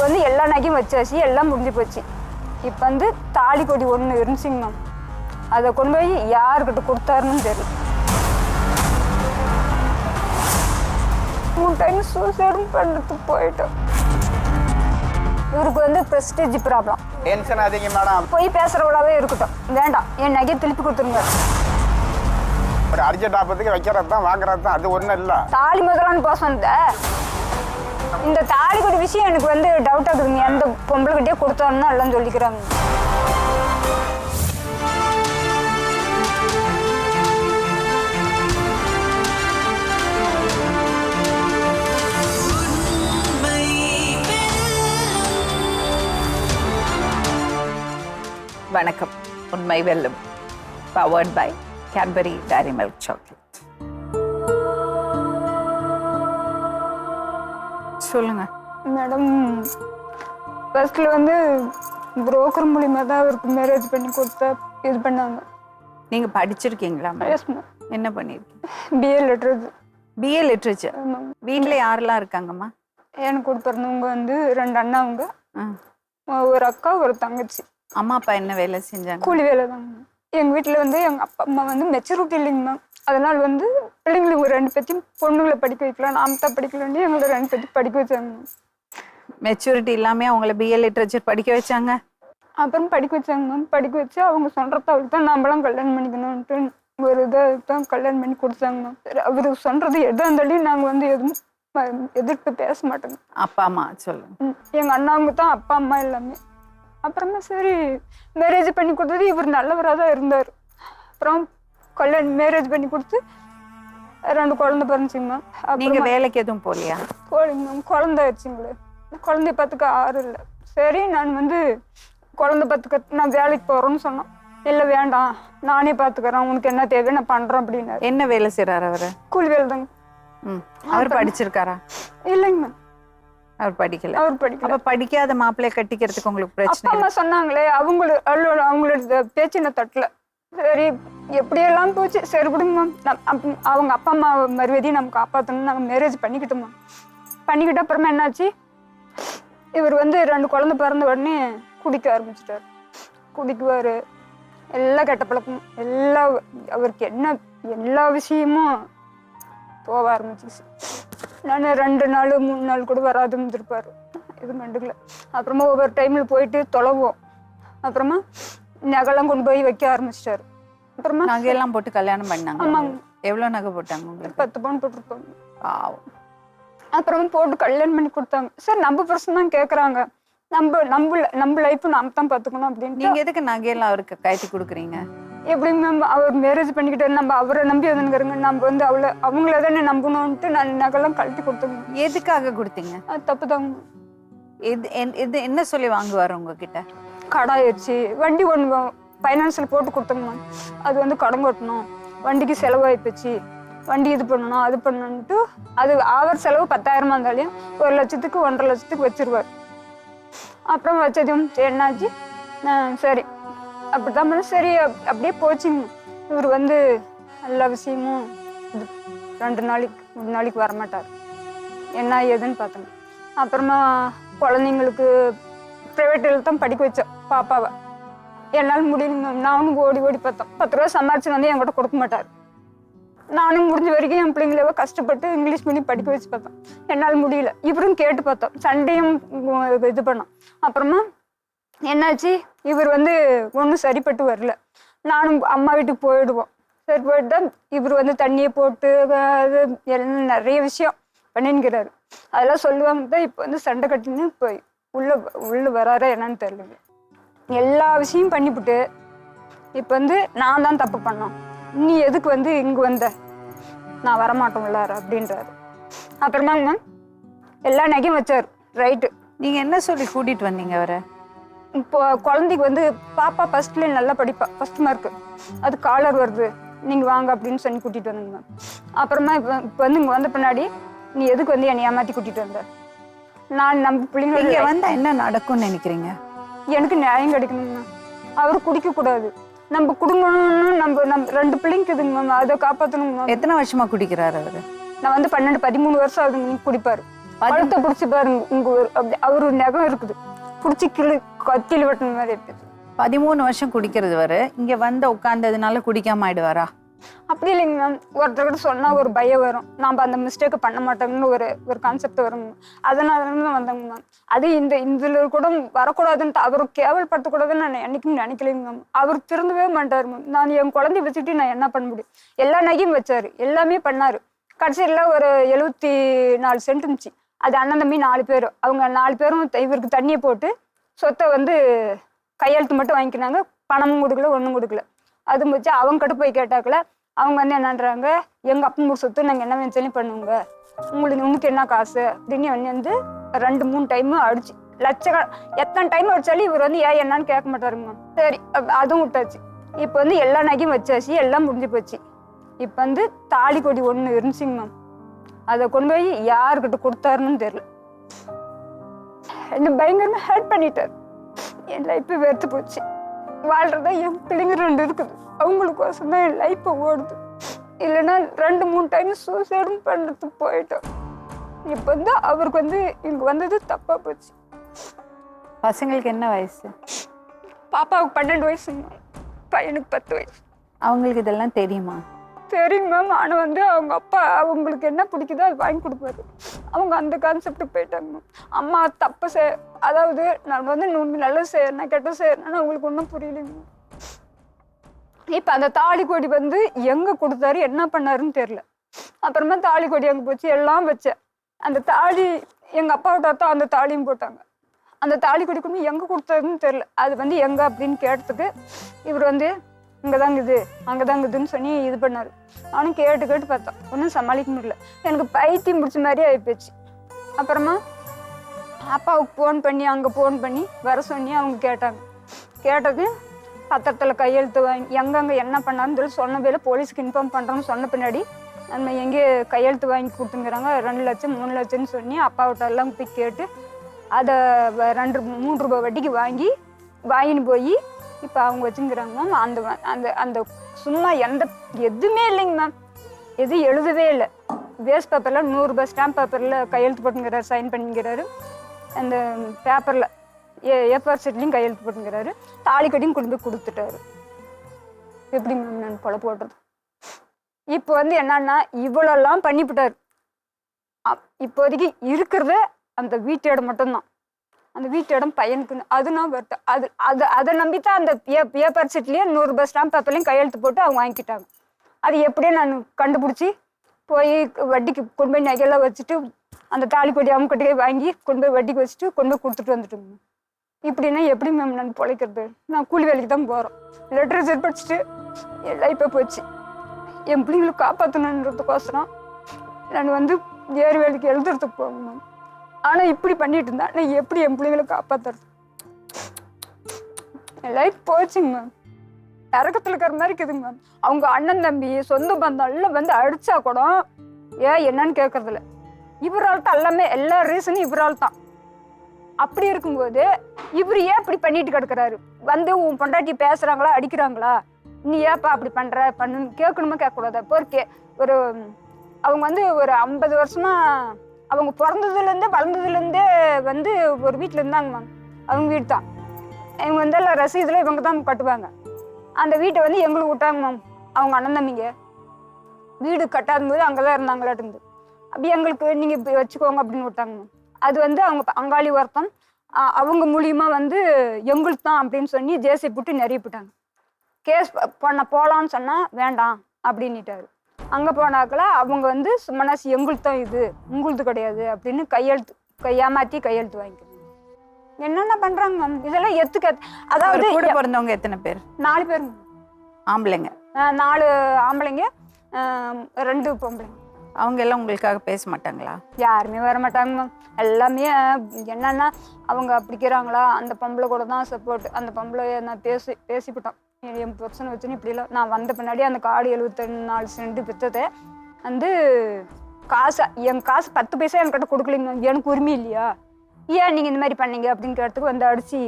வந்து எல்லா நகையும் வச்சாச்சு, எல்லாம் முடிஞ்சு போச்சு. இப்போ வந்து தாலி கொடி ஒன்று இருந்துச்சுங்க மேம். அதை கொண்டு போய் யாருக்கிட்ட கொடுத்தாருன்னு தெரியல. 3 டைம் சூசைடும் பண்ணுறதுக்கு போயிட்டோம். இவருக்கு வந்து ப்ரெஸ்டேஜ் ப்ராப்ளம். டென்ஷன் அதிக மேடம். போய் பேசுகிறவளாவே இருக்கட்டும், வேண்டாம் என் நகையை திருப்பி கொடுத்துருங்க. ஒரு அர்ஜென்ட் ஆபத்துக்கு வைக்கிறது தான் வாங்குறது தான், அது ஒன்றும் இல்லை. தாலி முதலான்னு போசம் இந்த தாலி கொடி விஷயம் எனக்கு வந்து டவுட் ஆகுதுங்க. எந்த பொம்பளைகிட்டே கொடுத்தோம்னா எல்லாம் சொல்லிக்கிறாங்க. வணக்கம். உண்மை வெல்லும். Powered by Cadbury Dairy Milk chocolate. சொல்லுங்க மேடம், ஃபர்ஸ்ட்ல வந்து புரோக்கர் மூலியமா தான் அவருக்கு மேரேஜ் பண்ணி கொடுத்தா இது பண்ணாங்க. நீங்க படிச்சிருக்கீங்களா? Yes ma'am. என்ன பண்ணிருக்கீங்க? BA literature. BA literature. வீட்டில் யாரெல்லாம் இருக்காங்கம்மா? எனக்கு கூட பிறந்தவங்க வந்து 2 அண்ணாவுங்க, ஒரு அக்கா, ஒரு தங்கச்சி. அம்மா அப்பா என்ன வேலை செஞ்சாங்க? கூலி வேலை தாங்க. எங்கள் வீட்டில் வந்து எங்கள் அப்பா அம்மா வந்து மெச்சூரிட்டி இல்லைங்க மேம். அதனால் வந்து பிள்ளைங்களுக்கு 2 பேத்தையும் பொண்ணுங்களை படிக்க வைக்கலாம், நாம தான் படிக்கலான்னு எங்களை 2 பேத்தையும் படிக்க வச்சாங்க மேம். மெச்சூரிட்டி இல்லாமல் அவங்கள பிஏ லிட்ரேச்சர் படிக்க வச்சாங்க. அப்புறம் படிக்க வச்சாங்க மேம். படிக்க வச்சு அவங்க சொல்கிறத அவருக்கு தான் நம்மளாம் கல்யாணம் பண்ணிக்கணும்ன்ட்டு ஒரு இதை தான் கல்யாணம் பண்ணி கொடுத்தாங்க மேம். அவரு சொல்கிறது எதாக இருந்தாலும் நாங்கள் வந்து எதுவும் எதிர்ப்பு பேச மாட்டோங்க. அப்பா அம்மா சொல்லுங்க. எங்கள் அண்ணாவுங்க தான் அப்பா அம்மா எல்லாமே. அப்புறமா சரி மேரேஜ் பண்ணி கொடுத்தது இவர் நல்லவராக தான் இருந்தார். அப்புறம் மேரேஜ் பண்ணி கொடுத்து 2 குழந்தை பிறந்துச்சிங்க மேம். நீங்க வேலைக்கு எதுவும் போகலையா? போலிங்க மேம். குழந்தை ஆயிடுச்சுங்களே, குழந்தைய பார்த்துக்க ஆறு இல்லை. சரி நான் வந்து குழந்தை பார்த்துக்க நான் வேலைக்கு போகிறேன்னு சொன்னேன். இல்லை வேண்டாம், நானே பார்த்துக்கிறேன், உனக்கு என்ன தேவை நான் பண்ணுறேன் அப்படின்னாரு. என்ன வேலை செய்கிறார் அவர்? கூலி வேலை தாங்க. அவர் படிச்சிருக்காரா? இல்லைங்க மேம், அவர் படிக்கல. அவர் படிக்கல. அப்ப படிக்காத மாப்பிள்ளைய கட்டிக்கிறதுக்கு உங்களுக்கு பிரச்சனை? அப்பா அம்மா சொன்னாங்களே, அவங்களோட பேச்சு நான் தட்டல. சரி எப்படியெல்லாம் போச்சு, சரி விடுங்க மேம். அவங்க அப்பா அம்மா மறுபடியும் நம்ம காப்பாற்றணும், நாங்கள் மேரேஜ் பண்ணிக்கிட்டோம் மேம். பண்ணிக்கிட்ட அப்புறமா என்னாச்சு, இவர் வந்து 2 குழந்தை பிறந்த உடனே குடிக்க ஆரம்பிச்சிட்டார். குடிக்குவார், எல்லா கெட்ட பழக்கமும் அவருக்கு என்ன எல்லா விஷயமும் போக ஆரம்பிச்சிச்சு. நான் 2 நாள் 3 நாள் கூட வராதுன்னு இருப்பார், எதுவும் கண்டுக்கல. அப்புறமா ஒவ்வொரு டைமில் போயிட்டு தொலைவோம். அப்புறமா நகைலாம் கொண்டு போய் வைக்க ஆரம்பிச்சிட்டாரு. அப்புறமா நகையெல்லாம் போட்டு கல்யாணம் பண்ணாங்க. ஆமாங்க. எவ்வளோ நகை போட்டாங்க உங்களுக்கு? 10 பவுன் போட்டிருப்பாங்க. அப்புறமா போட்டு கல்யாணம் பண்ணி கொடுத்தாங்க. சார் நம்ம பர்சன் தான் கேட்குறாங்க, நம்ம லைஃப் நாம தான் பார்த்துக்கணும் அப்படின்னு. நீங்க எதுக்கு நகையெல்லாம் அவருக்கு கட்டி கொடுக்குறீங்க? எப்படிங்க மேம், அவர் மேரேஜ் பண்ணிக்கிட்டாரு, நம்ம அவரை நம்பி வந்துருங்க, நம்ம வந்து அவங்கள தானே நம்பணும்ன்ட்டு நான் நகைலாம் கழட்டி கொடுத்தோங்க. எதுக்காக கொடுத்தீங்க? அது தப்பு தாங்க. இது என்ன சொல்லி வாங்குவார் உங்ககிட்ட? கடாயிடுச்சு, வண்டி ஒன்று ஃபைனான்ஸில் போட்டு கொடுத்தோங்க மேம். அது வந்து கடன் கட்டணும், வண்டிக்கு செலவாயிப்போச்சு, வண்டி இது பண்ணணும் அது பண்ணணுன்ட்டு அது ஆவர் செலவு 10,000 இருந்தாலையும் 1 லட்சத்துக்கு 1.5 லட்சத்துக்கு வச்சிருவார். அப்புறம் வச்சதும் என்னாச்சு, சரி அப்படிதான் பண்ண. சரி அப்படியே போச்சுங்க. இவர் வந்து எல்லா விஷயமும் 2 நாளைக்கு 3 நாளைக்கு வரமாட்டார். என்ன ஏதுன்னு பார்த்தோங்க. அப்புறமா குழந்தைங்களுக்கு ப்ரைவேட்டில் தான் படிக்க வச்சோம் பாப்பாவை. என்னால் முடியல, நானும் ஓடி பார்த்தோம். 10 ரூபா சம்பாரிச்சு வந்து என்கிட்ட கொடுக்க மாட்டார். நானும் முடிஞ்ச வரைக்கும் என் பிள்ளைங்கள கஷ்டப்பட்டு இங்கிலீஷ் மீடியம் படிக்க வச்சு பார்த்தோம். என்னால் முடியல. இவரும் கேட்டு பார்த்தோம், சண்டையும் இது பண்ணோம். அப்புறமா என்னாச்சு, இவர் வந்து ஒன்றும் சரிப்பட்டு வரல. நானும் அம்மா வீட்டுக்கு போயிடுவோம். சரி போயிட்டு தான் இவர் வந்து தண்ணியை போட்டு அது எல்லாம் நிறைய விஷயம் பண்ணின்னுக்கிறாரு. அதெல்லாம் சொல்லுவாங்க தான். இப்போ வந்து சண்டை கட்டின்னு இப்போ உள்ள வராரா என்னன்னு தெரியல. எல்லா விஷயம் பண்ணிவிட்டு இப்போ வந்து நான் தான் தப்பு பண்ணோம், நீ எதுக்கு வந்து இங்கே வந்த, நான் வரமாட்டோம் உள்ளார அப்படின்றாரு. அப்புறமாங்க மேம் எல்லா நகையும் வச்சார். ரைட்டு, நீங்கள் என்ன சொல்லி கூட்டிகிட்டு வந்தீங்க அவரை? இப்போ குழந்தைக்கு வந்து பாப்பா ஃபர்ஸ்ட்ல நல்லா படிப்பா, ஃபர்ஸ்ட் மார்க்கு, அது காலர் வருது, நீங்கள் வாங்க அப்படின்னு சொல்லி கூட்டிகிட்டு வந்தேங்க மேம். அப்புறமா இப்போ வந்து இங்கே வந்த பின்னாடி நீ எதுக்கு வந்து என்னை ஏமாற்றி கூட்டிகிட்டு வந்த, நான் நம்ம பிள்ளைங்க வந்தால் என்ன நடக்கும்னு நினைக்கிறீங்க? எனக்கு நியாயம் கிடைக்கணுங்க மேம். அவர் குடிக்கக்கூடாது, நம்ம குடும்பம்னு நம்ம 2 பிள்ளைங்க இருக்குதுங்க மேம், அதை காப்பாற்றணுங்க மேம். எத்தனை வருஷமா குடிக்கிறாரு அவர்? நான் வந்து 12-13 வருஷம் ஆகுதுங்க குடிப்பார். கழுத்தை பிடிச்சி பாருங்க, இங்க அப்படி அவரு நகம் இருக்குது, பிடிச்சி கத்தியில் வெட்டின மாதிரி இருக்குது. 13 வருஷம் குடிக்கிறது வர இங்க வந்து உட்கார்ந்ததுனால குடிக்காம ஆயிடுவாரா? அப்படி இல்லைங்க மேம். ஒருத்தர்கிட்ட சொன்னா ஒரு பயம் வரும், நம்ம அந்த மிஸ்டேக்கை பண்ண மாட்டோம்னு ஒரு கான்செப்ட் வருங்க. அதனால தான் வந்தாங்க மேம். அது இதுல கூட வரக்கூடாதுன்ட்டு அவரு கேவல்படுத்தக்கூடாதுன்னு நான் என்னைக்கும் நினைக்கலைங்க மேம். அவர் திருந்தவே மாட்டாரு மேம். நான் என் குழந்தைய வச்சுட்டு நான் என்ன பண்ண முடியும்? எல்லா நகையும் வச்சாரு, எல்லாமே பண்ணாரு. கடைசியில் ஒரு 74 சென்ட் இருந்துச்சு. அது அண்ணன் தம்பி 4 பேர். அவங்க 4 பேரும் இவருக்கு தண்ணியை போட்டு சொத்தை வந்து கையெழுத்து மட்டும் வாங்கிக்கினாங்க. பணமும் கொடுக்கல, ஒன்றும் கொடுக்கல. அது முடிச்சு அவங்க கிட்ட போய் கேட்டாக்கல, அவங்க வந்து என்னன்றாங்க, எங்கள் அப்பா சொத்து நாங்கள் என்ன வேணும் பண்ணுவோங்க, உங்களுக்கு என்ன காசு அப்படின்னு வந்து 2-3 டைமு அடிச்சு எத்தனை டைம் அடிச்சாலும் இவர் வந்து ஏன் என்னன்னு கேட்க மாட்டாருங்க. சரி, அதுவும் விட்டாச்சு. இப்போ வந்து எல்லா நகையும் வச்சாச்சு, எல்லாம் முடிஞ்சு போச்சு. இப்போ வந்து தாலி கொடி ஒன்று இருந்துச்சுங்க மேம். அதை கொண்டு போய் யாருக்கிட்ட கொடுத்தாருன்னு தெரியல. என்ன பயங்கரமாக ஹெல்ப் பண்ணிட்டார். என் லைஃப் வெறுத்து போச்சு. வாழ்றதா என் பிள்ளைங்க 2 இருக்குது, அவங்களுக்கோசம் தான் என் லைஃப் ஓடுது. இல்லைன்னா 2-3 டைம் சூசைடும் பண்ணுறதுக்கு போயிட்டோம். இப்போ வந்து அவருக்கு வந்து இங்கே வந்தது தப்பாக போச்சு. பசங்களுக்கு என்ன வயசு? பாப்பாவுக்கு 12 வயசுங்க, பையனுக்கு 10 வயசு. அவங்களுக்கு இதெல்லாம் தெரியுமா? சரிங்க மேம். ஆனால் வந்து அவங்க அப்பா அவங்களுக்கு என்ன பிடிக்குதோ அது வாங்கி கொடுப்பாரு. அவங்க அந்த கான்செப்டுக்கு போயிட்டாங்க மேம். அம்மா தப்பு அதாவது நான் வந்து நல்லது செய்யறேன், கெட்ட செய்யறேன்னு அவங்களுக்கு ஒன்றும் புரியலைங்க. இப்போ அந்த தாலி கொடி வந்து எங்கே கொடுத்தாரு, என்ன பண்ணாருன்னு தெரில. அப்புறமா தாலி கொடி அங்கே போச்சு, எல்லாம் வச்சேன். அந்த தாலி எங்கள் அப்பாவோட தான் அந்த தாலியும் போட்டாங்க. அந்த தாலி கொடி கொண்டு எங்கே கொடுத்தாருன்னு தெரில. அது வந்து எங்கே அப்படின்னு கேட்டதுக்கு இவர் வந்து இங்கே தாங்குது, அங்கே தாங்குதுன்னு சொல்லி இது பண்ணார். நானும் கேட்டு பார்த்தேன், ஒன்றும் சமாளிக்க முடியல. எனக்கு பைத்தியம் முடிச்ச மாதிரியே ஆகிப்போச்சு. அப்புறமா அப்பாவுக்கு ஃபோன் பண்ணி அங்கே ஃபோன் பண்ணி வர சொல்லி அவங்க கேட்டது பத்திரத்தில் கையெழுத்து வாங்கி எங்கெங்கே என்ன பண்ணாருன்னு சொல்லி சொன்ன பேர் போலீஸுக்கு இன்ஃபார்ம் பண்ணுறோன்னு சொன்ன பின்னாடி நம்ம எங்கே கையெழுத்து வாங்கி கொடுத்துங்கிறாங்க. 2 லட்சம் 3 லட்சம்னு சொல்லி அப்பாவிட்ட எல்லாம் போய் கேட்டு அதை 2-3 ரூபாய் வட்டிக்கு வாங்கின்னு போய் இப்போ அவங்க வச்சுங்கிறாங்க மேம். அந்த அந்த அந்த சும்மா எதுவுமே இல்லைங்க மேம். எதுவும் எழுதவே இல்லை. வேஸ்ட் பேப்பரில் 100 ரூபாய் ஸ்டாம்ப் பேப்பரில் கையெழுத்து போட்டுங்கிறாரு, சைன் பண்ணிக்கிறாரு. அந்த பேப்பரில் ஏ4 ஷீட்லையும் கையெழுத்து போட்டுங்கிறாரு. தாலி கட்டியும் கொண்டு போய் கொடுத்துட்டாரு. எப்படி மேம் நான் கொலை போடுறது? இப்போ வந்து என்னன்னா இவ்வளோலாம் பண்ணிவிட்டாரு. இப்போதைக்கு இருக்கிறத அந்த வீட்டு இடம் மட்டும்தான். அந்த வீட்டு இடம் பையனுக்குன்னு அது நான் வரட்டேன். அதை நம்பித்தான் அந்த பேப்பர் சீட்லேயே 100 ரூபாய் ஸ்டாம்ப் பேப்பர்லையும் கையெழுத்து போட்டு அவங்க வாங்கிக்கிட்டாங்க. அது எப்படியே நான் கண்டுபிடிச்சி போய் வட்டிக்கு கொண்டு போய் நகையெல்லாம் வச்சுட்டு அந்த தாலி கொடி அவங்க கிட்டே வாங்கி கொண்டு போய் வட்டிக்கு வச்சுட்டு கொண்டு போய் கொடுத்துட்டு வந்துட்டோங்க. இப்படின்னா எப்படி மேம் நான் பிழைக்கிறது? நான் கூலி வேலைக்கு தான் போகிறோம். லிட்ரேச்சர் படிச்சுட்டு எல்லாம் இப்போ போச்சு. என் பிள்ளைங்களை காப்பாற்றணுன்றதுக்கோசரம் நான் வந்து ஏறு வேலைக்கு எழுதுறதுக்கு போகணும் மேம். ஆனால் இப்படி பண்ணிட்டு இருந்தா நான் எப்படி என் பிள்ளைங்களை காப்பாற்றுறது? என் லைஃப் போச்சுங்க மேம். நரகத்தில் இருக்கிற மாதிரி இருக்குதுங்க மேம். அவங்க அண்ணன் தம்பி சொந்த பந்தம் எல்லாம் வந்து அடிச்சா கூட என்னன்னு கேட்கறதில்ல. இவரால் தான் எல்லாமே, எல்லா ரீசனும் இவரால் தான். அப்படி இருக்கும்போது இவர் ஏன் இப்படி பண்ணிட்டு கிடக்குறாரு? வந்து உன் பொண்டாட்டி பேசுறாங்களா, அடிக்கிறாங்களா, நீ ஏப்பா அப்படி பண்ணு கேட்கணுமா கேட்கக்கூடாது? இப்போ ஒரு அவங்க வந்து ஒரு 50 வருஷமா அவங்க பிறந்ததுலேருந்தே வளர்ந்ததுலேருந்தே வந்து ஒரு வீட்டில் இருந்தாங்க மேம். அவங்க வீடு தான். இவங்க வந்து எல்லாம் ரசீதில் இவங்க தான் கட்டுவாங்க. அந்த வீட்டை வந்து எங்களுக்கு விட்டாங்க மேம். அவங்க அண்ணன் தம்பிங்க வீடு கட்டாத போது அங்கே தான் இருந்தாங்களாட்டு. அப்படி எங்களுக்கு நீங்கள் இப்போ வச்சுக்கோங்க அப்படின்னு விட்டாங்க மேம். அது வந்து அவங்க அங்காளி ஒருத்தம் அவங்க மூலியமாக வந்து எங்களுக்கு தான் அப்படின்னு சொல்லி ஜேசி போட்டு நிறைய போட்டாங்க. கேஸ் போகலான்னு சொன்னால் வேண்டாம் அப்படின்னுட்டாரு. அங்கே போனாக்கல அவங்க வந்து சும்மனாசி எங்களுக்கு தான் இது, உங்களுக்கு கிடையாது அப்படின்னு ஏமாற்றி கையெழுத்து வாங்கிக்கணும். என்னென்ன பண்ணுறாங்க மேம் இதெல்லாம் அதாவது கூட பிறந்தவங்க எத்தனை பேர்? 4 பேர் ஆம்பளைங்க. 4 ஆம்பளைங்க 2 பொம்பளைங்க. அவங்க எல்லாம் உங்களுக்காக பேச மாட்டாங்களா? யாருமே வர மாட்டாங்க மேம். எல்லாமே என்னன்னா அவங்க பிடிக்கிறாங்களா அந்த பொம்பளை கூட தான் சப்போர்ட். அந்த பொம்பளை நான் பேசிவிட்டோம். என் பிரச்சனை வச்சுன்னு இப்படிலாம் நான் வந்த பின்னாடி அந்த காடு 74 சென்ட் விற்றதை வந்து என் காசு 10 பைசா என்கிட்ட கொடுக்கலிங்க மேம். எனக்கு உரிமை இல்லையா? ஏன் நீங்கள் இந்த மாதிரி பண்ணீங்க அப்படின்னு கேட்டதுக்கு வந்து அடிச்சு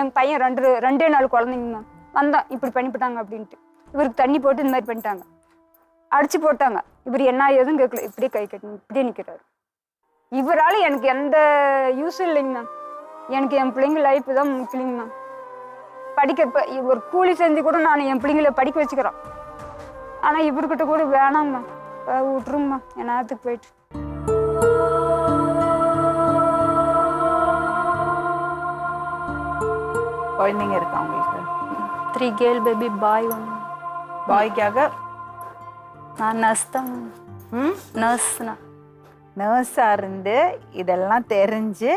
என் பையன் 2 குழந்தைங்க மேம் வந்தான் இப்படி பண்ணிவிட்டாங்க அப்படின்ட்டு. இவருக்கு தண்ணி போட்டு இந்த மாதிரி பண்ணிட்டாங்க, அடிச்சு போட்டாங்க. இவர் என்ன ஏதும் கேட்கல, இப்படியே கை கட்டணும், இப்படியே நிற்கிறாரு. இவரால் எனக்கு எந்த யூஸும் இல்லைங்க மேம். எனக்கு என் பிள்ளைங்க லைஃப் தான் முக்கியங்க மேம். படிக்க ஒரு கூலி செஞ்சு கூட நான் என் பிள்ளைங்களை படிக்க வச்சுக்கிறேன். ஆனால் இவர்கிட்ட கூட வேணாங்க மேம், விட்டுருங்க மேம் என் நேரத்துக்கு போயிட்டு. குழந்தைங்க இருக்கா உங்களுக்கு? 3 கேர்ள் பேபி, பாய் ஒன்று. பாய்க்காக நான் நர்ஸ் தான். நர்ஸ்னா நர்ஸாக இருந்து இதெல்லாம் தெரிஞ்சு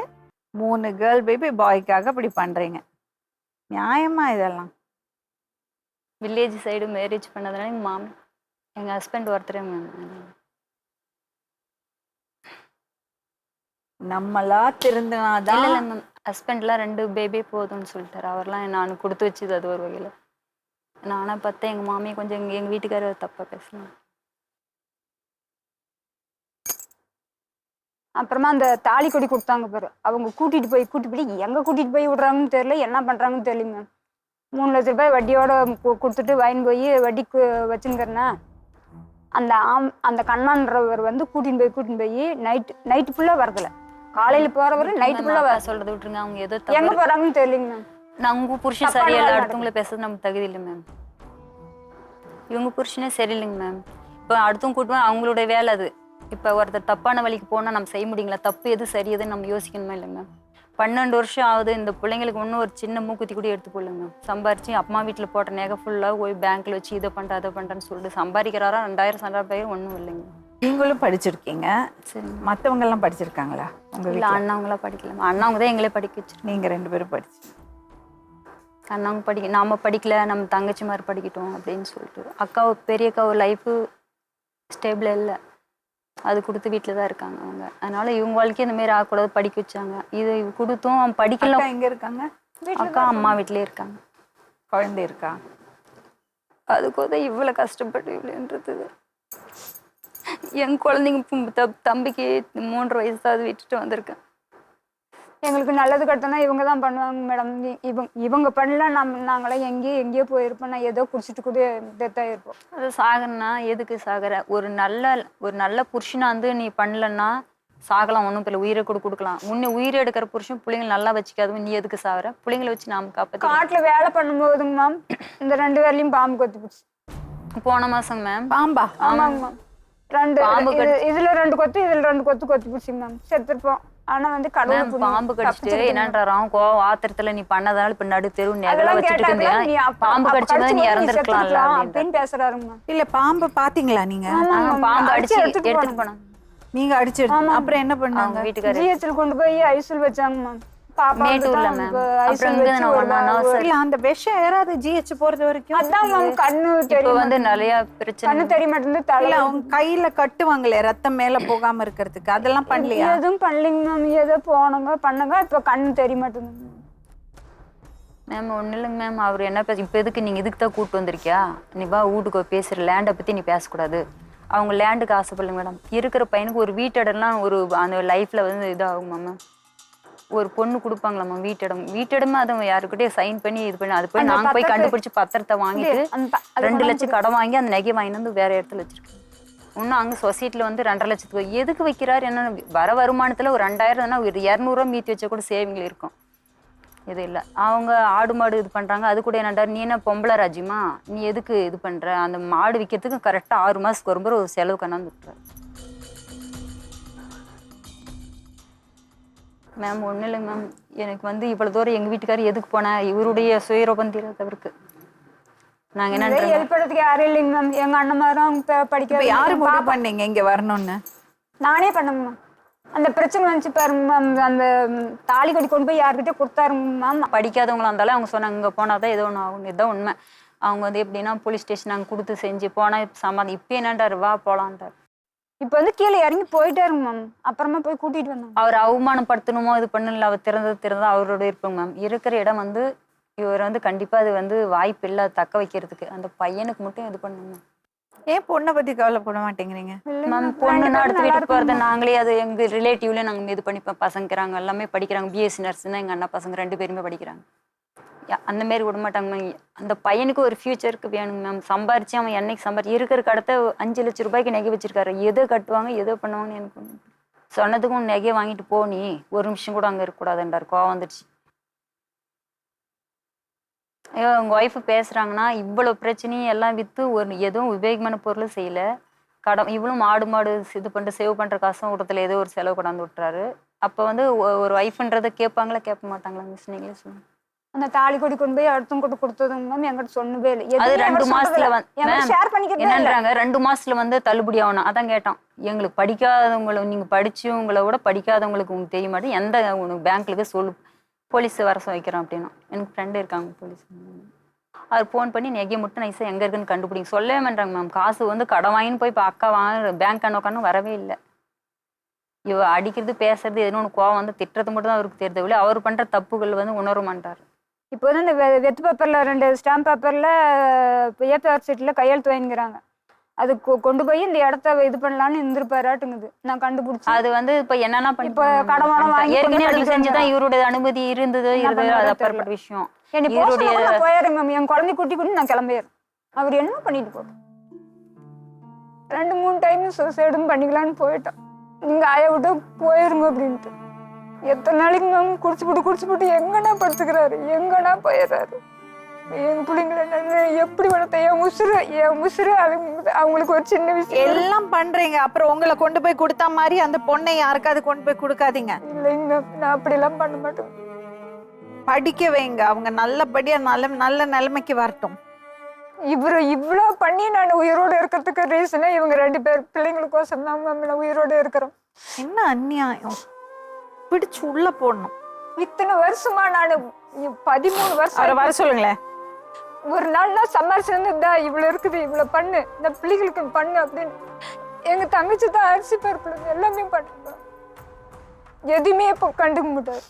3 கேர்ள் பேபி பாய்க்காக இப்படி பண்ணுறீங்க. நியாயமா இதெல்லாம்? வில்லேஜ் சைடு மேரேஜ் பண்ணதுனால எங்கள் மாமி, எங்கள் ஹஸ்பண்ட் ஒருத்தரே மேம். நம்மளா திருந்தினாதான். இல்லை மேம், ஹஸ்பண்ட்லாம் 2 பேபி போதும்னு சொல்லிட்டாரு. அவர்லாம் நான் கொடுத்து வச்சது அது ஒரு வகையில். நானாக பார்த்தேன் எங்கள் மாமியை கொஞ்சம் எங்கள் வீட்டுக்காரர் தப்பாக பேசணும். அப்புறமா அந்த தாலி கொடி கொடுத்தாங்க பாரு, அவங்க கூட்டிட்டு போய் எங்க கூட்டிட்டு போய் விடுறாங்கன்னு தெரியல, என்ன பண்றாங்கன்னு தெரியல மேம். 3 லட்ச ரூபாய் வட்டியோட கொடுத்துட்டு வாங்கி போய் வட்டிக்கு வச்சுங்கிறேன்னா, அந்த கண்ணான்றவர் வந்து கூட்டின்னு போய் நைட்டு ஃபுல்லா வரதில்ல, காலையில போறவர் நைட்டு ஃபுல்லா வர சொல்றது விட்டுருங்க. அவங்க ஏதோ எங்க போறாங்கன்னு தெரியலங்க மேம். நான் உங்க புருஷன் சரியில்லை, அடுத்தவங்கள பேசுறது நமக்கு தகுதி இல்லை மேம். இவங்க புருஷனே சரியில்லைங்க மேம். இப்போ அடுத்தவங்க கூட்டுவேன், அவங்களோட வேலை அது. இப்போ ஒருத்தர் தப்பான வழிக்கு போனால் நம்ம செய்ய முடியுங்களா? தப்பு எது சரி எதுன்னு நம்ம யோசிக்கணுமா இல்லைங்க மேம்? 12 வருஷம் ஆகுது, இந்த பிள்ளைங்களுக்கு ஒன்றும் ஒரு சின்ன மூக்குத்தி கூட எடுத்து போடலங்க மேம். சம்பாரிச்சு அம்மா வீட்டில் போட்ட நகை ஃபுல்லாக போய் பேங்க்கில் வச்சு இதை பண்ணுறேன் அதை பண்ணுறேன்னு சொல்லிட்டு சம்பாதிக்கிறாரா 2000 சம்பாதிக்கிற ஒன்றும் இல்லைங்க. நீங்களும் படிச்சிருக்கீங்க, சரி. மற்றவங்க எல்லாம் படிச்சிருக்காங்களா உங்க இல்லை, வீட்டில்? அண்ணாவங்களாம் படிக்கல. அண்ணாவங்க தான் எங்களே படிக்க வச்சிருக்கோம். நீங்க 2 பேரும் படிச்சு. அண்ணாவங்க நாம படிக்கல, நம்ம தங்கச்சி மாதிரி படிக்கட்டும் அப்படின்னு சொல்லிட்டு. பெரிய அக்காவை லைஃபு ஸ்டேபிள் இல்லை, அது கொடுத்து வீட்டில் தான் இருக்காங்க அவங்க. அதனால இவங்க வாழ்க்கையை இந்த மாதிரி ஆகக்கூடாது, படிக்க வச்சாங்க. இது கொடுத்தும் அவன் படிக்கல. எங்க இருக்காங்க? அக்கா அம்மா வீட்டிலே இருக்காங்க. குழந்தை இருக்கா? அதுக்கு தான் இவ்வளோ கஷ்டப்பட்டு இவ்வளோன்றது. என் குழந்தைங்க தம்பிக்கு 3 வயசு தான், அது விட்டுட்டு வந்திருக்கேன். எங்களுக்கு நல்லது கட்டணும் இவங்க தான் பண்ணுவாங்க மேடம். இவங்க பண்ணல, நாங்களாம் எங்கேயோ போயிருப்போம். நான் ஏதோ குடிச்சிட்டு கூட டெத்தாக இருப்போம். அது சாகணும்னா எதுக்கு சாகிற? ஒரு நல்ல புருஷனா வந்து நீ பண்ணலன்னா சாகலாம், ஒன்றும் இல்லை, உயிரை கூட கொடுக்கலாம். முன்னே உயிரை எடுக்கிற புருஷன் பிள்ளைங்களை நல்லா வச்சுக்காது, நீ எதுக்கு சாகுற? பிள்ளைங்களை வச்சு நாம காப்பாற்ற. காட்டுல வேலை பண்ணும்போதுங்க மேம், இந்த 2 பேர்லையும் பாம்பு கொத்தி போச்சு. போன மாசம் மேம். பாம்பா? ஆமாங்க மேம். இதுல 2 கொத்து, இதுல 2 கொத்து கொத்தி போச்சுங்க மேம். செத்துருப்போம். ஆனா வந்து கடவுள் பாம்பு கடிச்சிட்டு என்னன்றான் கோவம் ஆத்திரத்துல நீ பண்ணதால இப்ப நடு தெரு நெகலாம் வச்சுட்டு இருந்தியா, பாம்பு கடிச்சதா நீ இறந்துருக்கலாம்ல அப்படின்னு பேசுறாருங்க. இல்ல பாம்பு பாத்தீங்களா நீங்க? பாம்பு அடிச்சு எடுத்துட்டு போனாங்க. நீங்க அடிச்சு அப்புறம் என்ன பண்ணாங்க? வீட்டுக்காரர் ஜிஹெச்ல கொண்டு போய் ஐசியூல வச்சாங்க மேம். மேட்டூர்ல மேம். அப்புறம் இல்ல அந்த விஷம் ஏறாது ஜிஹெச் போறது வரைக்கும். அதான் மேம், கண்ணு தெரியும் வந்து நிறைய பிரச்சனை. கண்ணு தெரிய மாட்டேங்குது, தலையில அவங்க கையில கட்டுவாங்களே ரத்தம் மேல போகாம இருக்கிறதுக்கு, அதெல்லாம் பண்ணலையா? எதுவும் பண்ணலைங்க மேம். ஏதோ போனங்க பண்ணுங்க, இப்ப கண்ணு தெரிய மாட்டேங்குது மேம். ஒன்றும் இல்லைங்க மேம். அவர் என்ன பேச, இப்போ எதுக்கு நீங்கள் இதுக்கு தான் கூப்பிட்டு வந்திருக்கியா? நீ வா வீட்டுக்கு பேசுகிற, லேண்டை பற்றி நீ பேசக்கூடாது. அவங்க லேண்டுக்கு ஆசைப்படலைங்க மேடம். இருக்கிற பையனுக்கு ஒரு வீட்டிடம்லாம் ஒரு அந்த லைஃப்பில் வந்து இதாகுமா மேம்? ஒரு பொண்ணு கொடுப்பாங்களாம்மா வீட்டிடமே, அதை யாருக்கிட்டே சைன் பண்ணி இது பண்ணி அது போய் நாங்கள் போய் கண்டுபிடிச்சி பத்திரத்தை வாங்கிட்டு 2 லட்சம் கடன் வாங்கி அந்த நகை வாங்கி வந்து வேற இடத்துல வச்சிருக்கேன். இன்னும் அங்கே சொசைட்டியில் வந்து 2.5 லட்சத்துக்கு எதுக்கு வைக்கிறாரு? என்ன வர வருமானத்தில் ஒரு 2000 ஒரு 200 ரூபா மீத்தி வச்சா கூட சேவிங்கில் இருக்கும். இது இல்லை, அவங்க ஆடு மாடு இது பண்ணுறாங்க. அது கூட என்னடா நீ என்ன பொம்பளை ராஜ்யமா, நீ எதுக்கு இது பண்ணுற? அந்த மாடு விற்கிறதுக்கு கரெக்டாக 6 மாதத்துக்கு வரும்போது ஒரு செலவு கண்ணாந்து விட்டுறாரு மேம். ஒன்றும் இல்லைங்க மேம். எனக்கு வந்து இவ்வளோ தூரம் எங்கள் வீட்டுக்காரர் எதுக்கு போனேன்? இவருடைய சுயரூபம் தீரத்தவருக்கு நாங்கள் என்ன ஹெல்ப் பண்ணுறதுக்கு யாரும் இல்லைங்க மேம். எங்கள் அண்ணன் படிக்க யாரு முடிவு பண்ணீங்க இங்கே வரணும்னு? நானே பண்ணுங்க மேம். அந்த பிரச்சனை வந்துச்சு பாருங்க மேம், அந்த தாலி கட்டி கொண்டு போய் யார்கிட்ட கொடுத்தாருங்க மேம். படிக்காதவங்களா இருந்தாலும் அவங்க சொன்னாங்க இங்கே போனால் தான் ஏதோ ஒன்று ஆகும். இதுதான் உண்மை. அவங்க வந்து எப்படின்னா போலீஸ் ஸ்டேஷன் நாங்கள் கொடுத்து செஞ்சு போனால் சமாதி. இப்போ என்னன்றாரு, வா போகலான்ட்டார். இப்போ வந்து கீழே இறங்கி போயிட்டாருங்க மேம். அப்புறமா போய் கூட்டிகிட்டு வந்தோம். அவர் அவமானப்படுத்தணுமோ இது பண்ணல, அவர் திறந்தா அவரோட இருப்போங்க மேம். இருக்கிற இடம் வந்து இவர் வந்து கண்டிப்பாக அது வந்து வாய்ப்பு இல்லை தக்க வைக்கிறதுக்கு. அந்த பையனுக்கு மட்டும் இது பண்ணணும். ஏன் பொண்ணை பற்றி கவலைப்பட மாட்டேங்கிறீங்க மேம்? பொண்ணு அடுத்த வீட்டுக்கு போகிறது நாங்களே, அது எங்கள் ரிலேட்டிவ்லேயே நாங்கள் இது பண்ணிப்போம். பசங்கிறாங்க எல்லாமே படிக்கிறாங்க. பிஎஸ்சி நர்ஸ்னா எங்கள் அண்ணா பசங்க 2 பேருமே படிக்கிறாங்க. அந்த மாரி விட மாட்டாங்க மேம். அந்த பையனுக்கு ஒரு ஃபியூச்சருக்கு வேணுங்க மேம். சம்பாரிச்சு அவன் என்னைக்கு இருக்கிற கடத்த 5 லட்சம் ரூபாய்க்கு நகை வச்சிருக்காரு. எதை கட்டுவாங்க எதோ பண்ணுவாங்கன்னு எனக்கு சொன்னதுக்கும் நகையை வாங்கிட்டு போ, நீ ஒரு நிமிஷம் கூட அங்கே இருக்கக்கூடாதுன்றார். கோவம் வந்துடுச்சு. உங்க ஒய்ஃபு பேசுறாங்கன்னா இவ்வளோ பிரச்சனையும் எல்லாம் விற்று ஒரு எதுவும் உபயோகமான பொருளும் செய்யல, இவ்வளோ மாடு இது பண்ணிட்டு சேவ் பண்ணுற காசும் விடத்துல ஏதோ ஒரு செலவு கொண்டாந்து விட்டுறாரு. அப்போ வந்து ஒரு ஒய்ஃப்ன்றதை கேட்பாங்களா கேட்க மாட்டாங்களா மிஸ், நீங்களே சொல்லுங்க. அந்த தாலி கொடி கொண்டு போய் அடுத்தவங்க கூட கொடுத்ததுங்க மேம் என்கிட்ட சொன்னவே இல்லை. அது எதுவுமே 2 என்கிட்ட மாசத்துல என்கிட்ட ஷேர் பண்ணிக்கிறதே இல்லை. என்னன்றாங்க, 2 மாசத்துல வந்து தள்ளுபடி ஆகணும். அதான் கேட்டோம். எங்களுக்கு படிக்காதவங்களை, நீங்க படிச்சவங்களை விட படிக்காதவங்களுக்கு உங்களுக்கு தெரிய மாட்டேன், எந்த உனக்கு பேங்க்லுக்கு சொல்லு, போலீஸ் வர வைக்கிறோம் அப்படின்னா. எனக்கு ஃப்ரெண்டு இருக்காங்க போலீஸ், அவர் ஃபோன் பண்ணி நெகையை மட்டும் நைஸாக எங்கே இருக்குன்னு கண்டுபிடிங்க சொல்லவே மாட்டாங்க மேம். காசு வந்து கடன் வாங்கின்னு போய் இப்போ அக்கா வாங்க பேங்க் அண்ணோக்கான்னு வரவே இல்லை. இவ அடிக்கிறது பேசுறது எதுன்னு ஒன்று கோவம் வந்து திட்டுறது மட்டும் தான் அவருக்கு தெரிஞ்சவில்லை. அவர் பண்ணுற தப்புகள் வந்து உணர மாட்டார். இப்போ வந்து இந்த வெத்து பேப்பரில் 2 ஸ்டாம்ப் பேப்பரில் ஏபிஆர் சீட்டில் கையெழுத்து வாங்கிக்கிறாங்க. அது கொண்டு போய் இந்த இடத்த இது பண்ணலான்னு இருந்திருப்பாராட்டுங்குது. நான் கண்டுபிடிச்சி அது வந்து இப்போ என்னன்னா இப்போ கடமானம் வாங்கி ஏற்கனவே செஞ்சுதான் இவருடைய அனுமதி இருந்தது அது அப்பாற்பட்ட விஷயம். நான் போயிடுறேன் மேம், என் குழந்தை குட்டி நான் கிளம்பிடுறேன். அவர் என்ன பண்ணிட்டு போட்டோம் 2-3 டைம் சூசைடும் பண்ணிக்கலான்னு போயிட்டோம். நீங்க ஆய விட்டு போயிருங்க அப்படின்ட்டு. எத்தனை நாளைக்கு மேம் குடிச்சுட்டு எங்கன்னா படுத்துக்கிறாரு, எங்கன்னா போயிடுறாரு. எங்க பிள்ளைங்களை எப்படி வளர்த்த என் முசுறு அவங்களுக்கு ஒரு சின்ன விஷயம் எல்லாம் பண்றீங்க. அப்புறம் உங்களை கொண்டு போய் கொடுத்தா மாதிரி அந்த பொண்ணை யாருக்காவது கொண்டு போய் கொடுக்காதீங்க. இல்லைங்க மேம், நான் அப்படி எல்லாம் பண்ண மாட்டேன். படிக்க வைங்க, அவங்க நல்லபடியா நல்ல நிலைமைக்கு வரட்டும். இவ்வளோ பண்ணி நான் உயிரோட இருக்கிறதுக்கு ரீசனே இவங்க 2 பேர் பிள்ளைங்களுக்கோசம் தான் மேம் நான் உயிரோட இருக்கிறோம். என்ன அநியாயம், பிடிச்சு உள்ள போடணும். இத்தனை வருஷமா நான் 13 வருஷம் வர சொல்லுங்களேன். ஒரு நாள் நான் சம்பாரிச்சிருந்தா இவ்வளவு இருக்குது, இவ்வளவு பண்ணு, இந்த பிள்ளைகளுக்கு பண்ணு அப்படின்னு. எங்க தங்கச்சி தான் அரிசி பருப்பு எல்லாமே பண்ணுறோம், எதுவுமே இப்போ கண்டுக்க மாட்டாரு.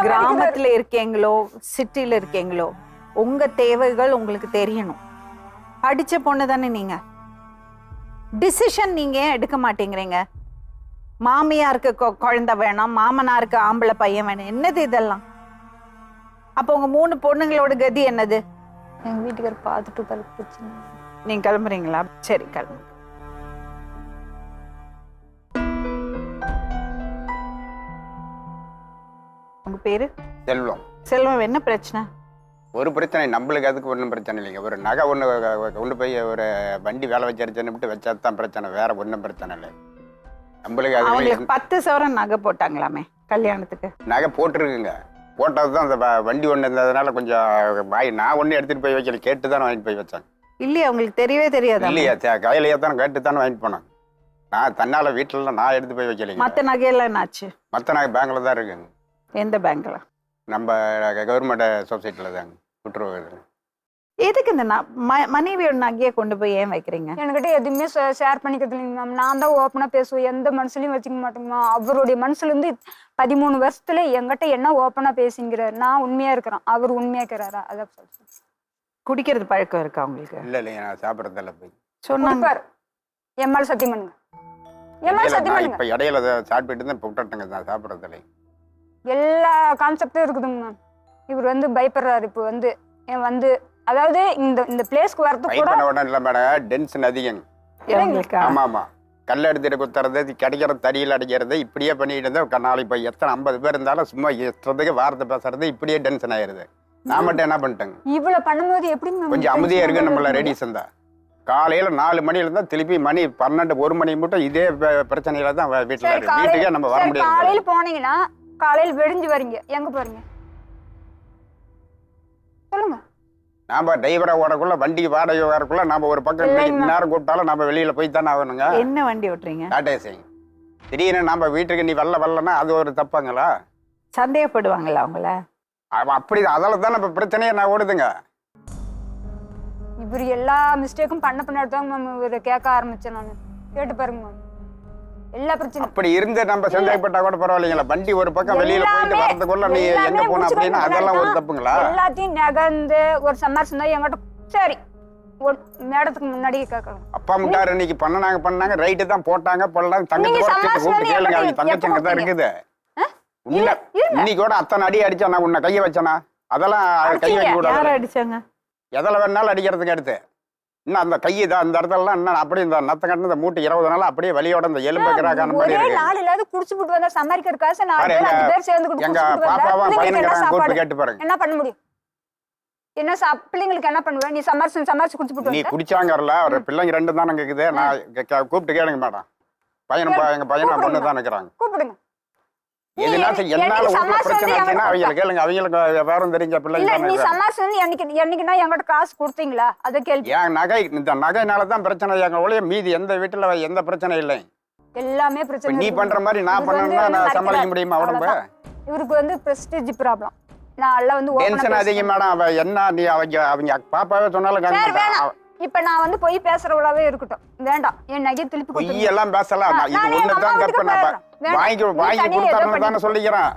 கிராமத்துல இருக்கீங்களோ சிட்டில இருக்கீங்களோ, உங்க தேவைகள் உங்களுக்கு தெரியணும். படிச்ச பொண்ணு தானே நீங்க, டிசிஷன் நீங்க ஏன் எடுக்க மாட்டேங்கிறீங்க? மாமியாருக்கு குழந்தை வேணாம், மாமனாருக்கு ஆம்பளை பையன் வேணும், என்னது இதெல்லாம்? அப்போ உங்க 3 பொண்ணுங்களோட கதி என்னது? எங்க வீட்டுக்கார பார்த்துட்டு பிரச்சனை. நீங்க கிளம்புறீங்களா? சரி கிளம்புங்க. உங்க பேரு? செல்வம். செல்வம், என்ன பிரச்சனை? ஒரு பிரச்சனை நம்மளுக்கு, அதுக்கு ஒன்றும் பிரச்சனை இல்லைங்க. ஒரு நகை ஒன்று கொண்டு போய் ஒரு வண்டி வேலை வச்சிருச்சுன்னு வச்சா தான் பிரச்சனை, வேற ஒன்றும் பிரச்சனை இல்லை நம்மளுக்கு. அவங்களுக்கு 10 சவரன் நகை போட்டாங்களாமே கல்யாணத்துக்கு? நகை போட்டிருக்குங்க, போட்டது தான். அந்த வண்டி ஒன்று இருந்ததுனால கொஞ்சம் நான் ஒன்று எடுத்துகிட்டு போய் வைக்கல, கேட்டு தானே வாங்கிட்டு போய் வச்சேன். இல்லையா உங்களுக்கு தெரியவே தெரியாது? இல்லையா, கையிலேயே தானே கேட்டு தானே வாங்கிட்டு போனேன். நான் தன்னால் வீட்டிலலாம் நான் எடுத்து போய் வைக்கலைங்க. மற்ற நகையெல்லாம் என்னாச்சு? மற்ற நகை பேங்கில் தான் இருக்குங்க. எந்த பேங்க்ல? நம்ம கவர்மெண்ட் சொசைட்டியில் தாங்க, கூட்டுறவு. எதுக்கு இந்த மனைவியோட நகையை கொண்டு போய் ஏன் வைக்கிறீங்க? என்கிட்ட எதுவுமே ஷேர் பண்ணிக்கிறது இல்லைங்க மேம். நான் தான் ஓப்பனா பேசுவேன், எந்த மனசுலையும் வச்சுக்க மாட்டேங்கம்மா. அவருடைய மனசுல இருந்து 13 வருஷத்துல என்கிட்ட என்ன ஓப்பனா பேசிங்கிறாரு. நான் உண்மையா இருக்கிறேன், அவர் உண்மையா இருக்கிறாரா? அதான் சொல்றேன். குடிக்கிறது பழக்கம் இருக்கா உங்களுக்கு? இல்லைங்க, நான் சாப்பிட்றதில்ல. போய் சொன்னாங்க. என் மேல சத்தியம் பண்ணுங்க, என் மேல சத்தியம் பண்ணுங்க. இப்போ இடையில சாப்பிட்டுட்டு தான் விட்டுட்டேங்க, நான் சாப்பிட்றதில்லை. எல்லா கான்செப்டும் இருக்குதுங்க மேம். இவர் வந்து பயப்படுறாரு. இப்போ வந்து அதாவது இந்த பிளேஸ்க்கு வரதுக்கு கூட உடனே இல்லை மேடம், டென்ஷன் அதிகம். ஆமா ஆமா, கல் எடுத்துட்டு குத்துறது, கிடைக்கிற தடியில் அடிக்கிறது, இப்படியே பண்ணிட்டு இருந்தா நாளைக்கு போய் எத்தனை 50 பேர் இருந்தாலும் சும்மா இஷ்டத்துக்கு வார்த்தை பேசுறது, இப்படியே டென்ஷன் ஆயிருது. நான் மட்டும் என்ன பண்ணிட்டேங்க, இவ்வளவு பண்ணும்போது எப்படி கொஞ்சம் அமைதியா இருக்கு நம்மள ரெடிஸ் இருந்தா. காலையில 4 மணில இருந்தா திருப்பி மணி 12-1 மணி மட்டும் இதே பிரச்சனையில தான் வீட்டுல வீட்டுக்கே நம்ம வர முடியாது. காலையில போனீங்கன்னா காலையில வெடிஞ்சு வரீங்க, எங்க போறீங்க சொல்லுங்க? நாம டிரைவரா ஓடக்குள்ள, வண்டிக்கு வாடகை வரக்குள்ள நாம ஒரு பக்கம் நேரம் கூப்பிட்டாலும் நம்ம வெளியில போய் தானே ஆகணுங்க. என்ன வண்டி ஓட்டுறீங்க? டாடா ஏசி. திடீர்னு நம்ம வீட்டுக்கு நீ வரலன்னா அது ஒரு தப்பாங்களா? சந்தேகப்படுவாங்களா அவங்கள? அப்படி அதால தான் நம்ம பிரச்சனையே நான் ஓடுதுங்க. இவர் எல்லா மிஸ்டேக்கும் பண்ண பின்னாடி தான் மேம் இவர் கேட்க ஆரம்பிச்சேன். நான் கேட்டு பாருங்க மேம், எல்லா பிரச்சனையும் அப்படி இருந்து நம்ம சந்தேகப்பட்டா கூட பரவாயில்லைங்களா? வண்டி ஒரு பக்கம் வெளியில போயிட்டு வரதுக்குள்ள நீ எங்க போன அப்படின்னா அதெல்லாம் ஒரு தப்புங்களா? எல்லாத்தையும் நகர்ந்து ஒரு சம்மர்ஸ் தான் என்கிட்ட சரி மேடத்துக்கு முன்னாடியே கேட்கலாம். அப்பா முட்டாரு இன்னைக்கு பண்ணாங்க ரைட்டு தான் போட்டாங்க போடலாம். தங்கச்சி கூப்பிட்டு கேளுங்க, அவங்க தங்கச்சிங்க தான் இருக்குது. இன்னைக்கு கூட அத்தனை அடி அடிச்சா நான் உன்னை கைய வச்சனா? அதெல்லாம் கை வைக்க கூடாது. யார் அடிச்சாங்க? எதில் வேணாலும் அடிக்கிறதுக்கு அடுத்து இன்னும் அந்த கை தான் அந்த இடத்துலலாம் இன்னும் அப்படியே இந்த நத்த கட்டு இந்த மூட்டை 20 நாள் அப்படியே வெளியோட இந்த எலும்பு கிராக்கான மாதிரி ஒரே இருக்கு. நாள் இல்லாத குடிச்சுட்டு வந்தா சம்பாதிக்கிற காசு 4 பாரு, பேர் 5 பேர் சேர்ந்து எங்க குடிச்சுட்டு வந்தா பாப்பாவும் பிள்ளைங்களுக்கு பையனுக்கு என்ன கூப்பிட்டு சாப்பாடு? கேட்டு பாருங்க. என்ன பண்ண முடியும்? என்ன பிள்ளைங்களுக்கு என்ன பண்ணுவ? நீ சம்பாரிச்சு குடிச்சுட்டு நீ வந்த குடிச்சாங்கல்ல ஒரு பிள்ளைங்க 2 தானே கேக்குது. நான் கூப்பிட்டு கேளுங்க மேடம். எங்க பையனும் பொண்ணு தான் நிக்கிறாங்க. கூப்பிடுங்க. எதுனாச்சும் என்னால வீட்டுல பிரச்சனை ஆச்சுன்னா அவங்க கேளுங்க. அவங்களுக்கு விவரம் தெரிஞ்ச பிள்ளைங்க இல்ல நீ தானே. சம்பாரிச்சு என்னைக்குன்னா என்கிட்ட காசு கொடுத்தீங்களா? அத கேள்வி. என் நகை இந்த நகைனால தான் பிரச்சனை. எங்க ஒழிய மீதி எந்த வீட்டுல எந்த பிரச்சனை இல்லை. எல்லாமே இப்ப பிரச்சனை நீ இருக்கு. பண்ற மாதிரி நான் இவருக்கு வந்து பண்ணணும்னா நான் மறைக்கிறார். சமாளிக்க முடியுமா உடம்பு? அவ்வளவுதான். இவருக்கு வந்து பிரஸ்டீஜ் ப்ராப்ளம். நான் எல்லாம் வந்து open ஆ டென்ஷன் பேசுறேன். அதிகம் மேடம். அவ என்ன நீ அவங்க பாப்பாவே சொன்னாலும் சரி, கேட்க வேணாம். மாட்டான். இப்ப நான் வந்து போய் பேசுறவளாவே இருக்கட்டும். வேண்டாம். என் நகையை திருப்பி பொய் கொடுத்துருங்க. எல்லாம் பேசலாம். நான் இது நானே எங்க ஒண்ணுதான் அம்மா தப்பு. வீட்டுக்கு நான் போயிடுறேன். வேண்டாம். வாங்கி நீ தனியா ஏதோ கொடுத்தாருன்னு தானே பண்ணி- சொல்லிக்கிறேன்.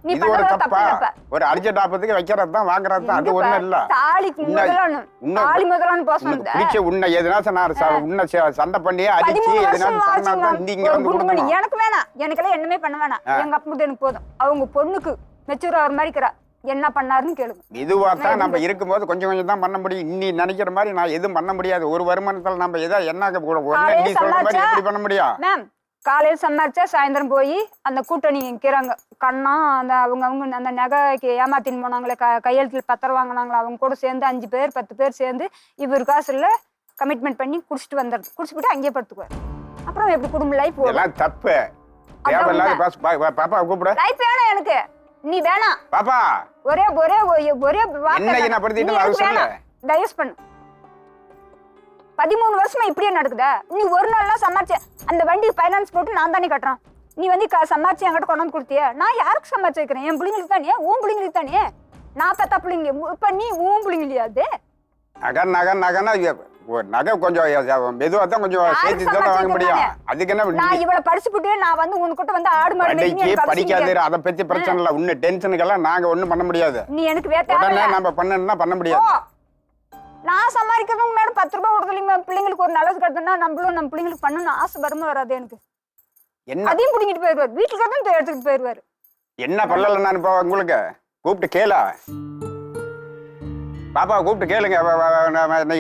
நீ இது ஒரு பண்றது தப்பா? தப்பு. ஒரு அர்ஜென்ட் ஆபத்துக்கு வைக்கிறது தான் வாங்குறது தான். அது ஒண்ணும் இல்ல. தாலிக்கு முதலான உன்னை- தாலி முதலான போஸ் உனக்கு வந்த பிடிச்ச உன்னை எதுனாச்சும் நான் உன்னை சண்டை பண்ணியே அடிச்சு 13 எதுனாச்சும் வருஷம் பண்ணா தான் ஆச்சுங்க. நீங்க ஒரு வந்து குண்டு மணி. கொடுக்கணும். எனக்கு வேணாம். எனக்கெல்லாம் என்னமே பண்ண வேணாம். எங்க அப்பா மட்டும் எனக்கு போதும். அவங்க பொண்ணுக்கு மெச்சூர் ஆகிற மாதிரி இருக்கிறா. என்ன பண்ணாருன்னு கேளுங்க. இதுவா தான் நம்ம இருக்கும்போது கொஞ்சம் கொஞ்சம் தான் பண்ண முடியும். நீ நினைக்கிற மாதிரி நான் எதுவும் பண்ண முடியாது. ஒரு வருமானத்துல நம்ம எதா என்ன உடனே நீ சொல்ற மாதிரி எப்படி பண்ண முடியும்? மேம் காலையில் சம்பாரிச்சா சாயந்தரம் போய் அந்த கூட்டணி நிற்கிறாங்க. கண்ணா அந்த அவங்க அந்த நகைக்கு ஏமாத்தின்னு போனாங்களே, கையெழுத்தில் பத்திரம் வாங்கினாங்களே, அவங்க கூட சேர்ந்து 5 பேர் 10 பேர் சேர்ந்து இவர் காசுல கமிட்மெண்ட் பண்ணி குடிச்சிட்டு வந்துடுது. குடிச்சுட்டு அங்கேயே படுத்துக்குவார். அப்புறம் எப்படி குடும்ப லைஃப் இதெல்லாம் தப்பு. தேவையில்லாத பாப்பா கூப்பிட. லைஃப் வேணாம் எனக்கு. நீ வேணாம். பாப்பா ஒரே ஒரே ஒரே வார்த்தை என்னைக்கு வேணாம். நான் படுத்திட்டு நீ அது எனக்கு சொல்லு. வேணாம். டைவர்ஸ் பண்ணு. 13 வருஷமா இப்படியே நடக்குதா? நீ ஒரு நாள்லாம் சம்பாரிச்ச அந்த வண்டி ஃபைனான்ஸ் போட்டு நான் தானே கட்டுறேன். நீ வந்து சம்பாரிச்சு என்கிட்ட கொண்டு வந்து கொடுத்தியே. நான் யாருக்கு சம்பாரிச்சு வைக்கிறேன்? என் பிள்ளைங்களுக்கு தானே, உன் பிள்ளைங்களுக்கு தானே. நான் பெத்தா பிள்ளைங்க. இப்ப நீ உன் பிள்ளைங்களையா அது? நகைன்னா நகை கொஞ்சம் மெதுவா தான் கொஞ்சம் சேர்த்து தானே வாங்க முடியும். அதுக்கு என்ன நான் இவ்வளவு படிச்சுட்டு நான் வந்து உன்கிட்ட வந்து ஆடு மாடு மேய்க்கணும் படிக்க எனக்கு படிக்காது. அவசியம் அதை பத்தி பிரச்சனை இல்லை. உன்ன டென்ஷனுக்கெல்லாம் நாங்க ஒண்ணும் பண்ண முடியாது. நீ எனக்கு வேற உடனே தேவை. நம்ம பண்ணணும்னா பண்ண முடியாது. நான் சம்பாதிக்கிறதுக்கு மேடம் 10 ரூபாய் கொடுக்கலீங்க. பிள்ளைங்களுக்கு ஒரு நல்லது கட்டணும்னா நம்மளும் நம்ம பிள்ளைங்களுக்கு பண்ணணும் ஆசை வருமா வராது எனக்கு. என்ன அதையும் பிடிங்கிட்டு போயிடுவார். வீட்டுல தான் எடுத்துட்டு போயிடுவாரு. என்ன பண்ணல நான் இப்போ உங்களுக்கு கூப்பிட்டு கேள. பாப்பா கூப்பிட்டு கேளுங்க.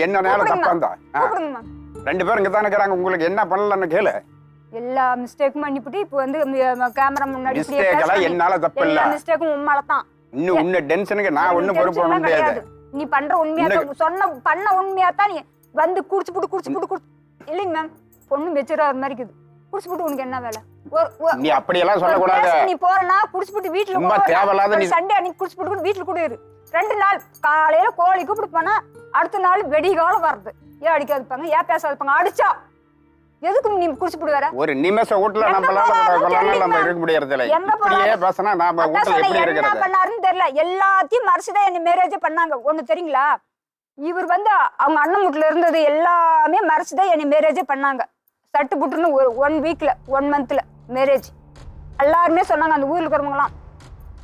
என்ன நேரம் தப்பா இருந்தா கூப்பிடுங்க மேம். 2 பேரும் இங்க தானே இருக்கிறாங்க. உங்களுக்கு என்ன பண்ணலன்னு கேளு. எல்லா மிஸ்டேக்கும் பண்ணிவிட்டு இப்போ வந்து கேமரா முன்னாடி இப்படியே மிஸ்டேக் எல்லாம் பேசுறாங்க. என்னால தப்பு இல்ல. எல்லா மிஸ்டேக்கும் உம்மால தான். இன்னும் உன்ன டென்ஷனுக்கு நான் ஒண்ணும் பொறுப்பு பண்ண முடியாது. நீ பண்ற உண்மையா பண்ண உண்மையா தான் நீ வந்து குடிச்சு புட்டு இல்லைங்க மேம். பொண்ணு மெச்சூர் ஆகிற மாதிரி இருக்குது. குடிச்சு புட்டு உனக்கு என்ன வேலை? நீ அப்படியெல்லாம் சொல்லக்கூடாது. நீ போறனா குடிச்சு புட்டு வீட்டுல சும்மா தேவையில்லாத நீ சண்டே அன்னைக்கு குடிச்சு புட்டு வீட்டுல கூட இரு. 2 நாள் காலையில கோழி கூப்பிட்டு போனா அடுத்த நாள் வெடிகாலம் வருது. ஏன் அடிக்காதுப்பாங்க? ஏன் பேசாதுப்பாங்க? அடிச்சா எதுக்கு நீ குடிச்சு புட்டு வர? ஒரு நிமிஷம் வீட்டுல நம்மளால நம்ம இருக்க முடியறது இல்லை. இப்படியே பேசினா நாம வீட்டுல எப்படி என்ன இருக்கிறது? பண்ணாருன்னு தெரியல. எல்லாத்தையும் மறைச்சுதான் என்ன மேரேஜ் பண்ணாங்க. ஒண்ணு தெரியுங்களா? இவர் வந்து அவங்க அண்ணன் வீட்டுல இருந்தது எல்லாமே மறைச்சுதான் என்ன மேரேஜே பண்ணாங்க. சட்டு புட்டுன்னு ஒரு 1 வீக்ல 1 மந்த்ல மேரேஜ். எல்லாருமே சொன்னாங்க அந்த ஊர்ல இருக்கிறவங்களாம்,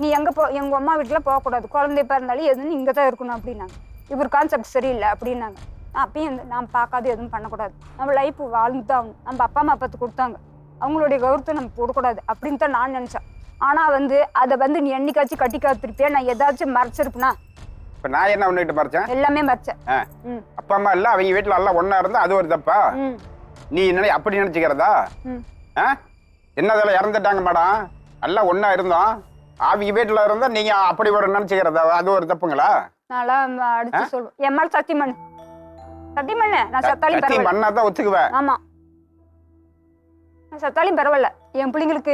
நீ எங்க எங்க அம்மா வீட்டுல போகக்கூடாது, குழந்தை பிறந்தாலும் எதுன்னு இங்க தான் இருக்கணும் அப்படின்னாங்க. இவர் கான்செப்ட் சரியில்லை அப்படின்னாங்க. அப்பயும் நாம் பார்க்காது எதுவும் பண்ணக்கூடாது. நம்ம லைஃப் வாழ்ந்து தான் ஆகணும். நம்ம அப்பா அம்மா பார்த்து கொடுத்தாங்க, அவங்களுடைய கௌரவத்தை நம்ம போடக்கூடாது அப்படின்னு தான் நான் நினைச்சேன். ஆனா வந்து அதை வந்து நீ என்னைக்காச்சும் கட்டி காத்திருப்பியா? நான் ஏதாச்சும் மறைச்சிருப்பேனா? இப்ப நான் என்ன ஒண்ணுகிட்ட மறைச்சேன்? எல்லாமே மறைச்சேன். அப்பா அம்மா இல்ல அவங்க வீட்டுல எல்லாம் ஒன்னா இருந்தா அது ஒரு தப்பா? நீ என்ன அப்படி நினைச்சுக்கிறதா? என்னதெல்லாம் இறந்துட்டாங்க மேடம், எல்லாம் ஒன்னா இருந்தோம். அவங்க வீட்டுல இருந்தா நீங்க அப்படி ஒரு நினைச்சுக்கிறதா? அது ஒரு தப்புங்களா? நான்லாம் அடிச்சு சொல்லுவேன். என் மேல சத்தியமண்ணு சத்தியமண்ணு. நான் சத்தாலையும் பரவாயில்ல. பண்ணாதான் ஒத்துக்குவேன். ஆமா, நான் சத்தாலையும் பரவாயில்ல. என் பிள்ளைங்களுக்கு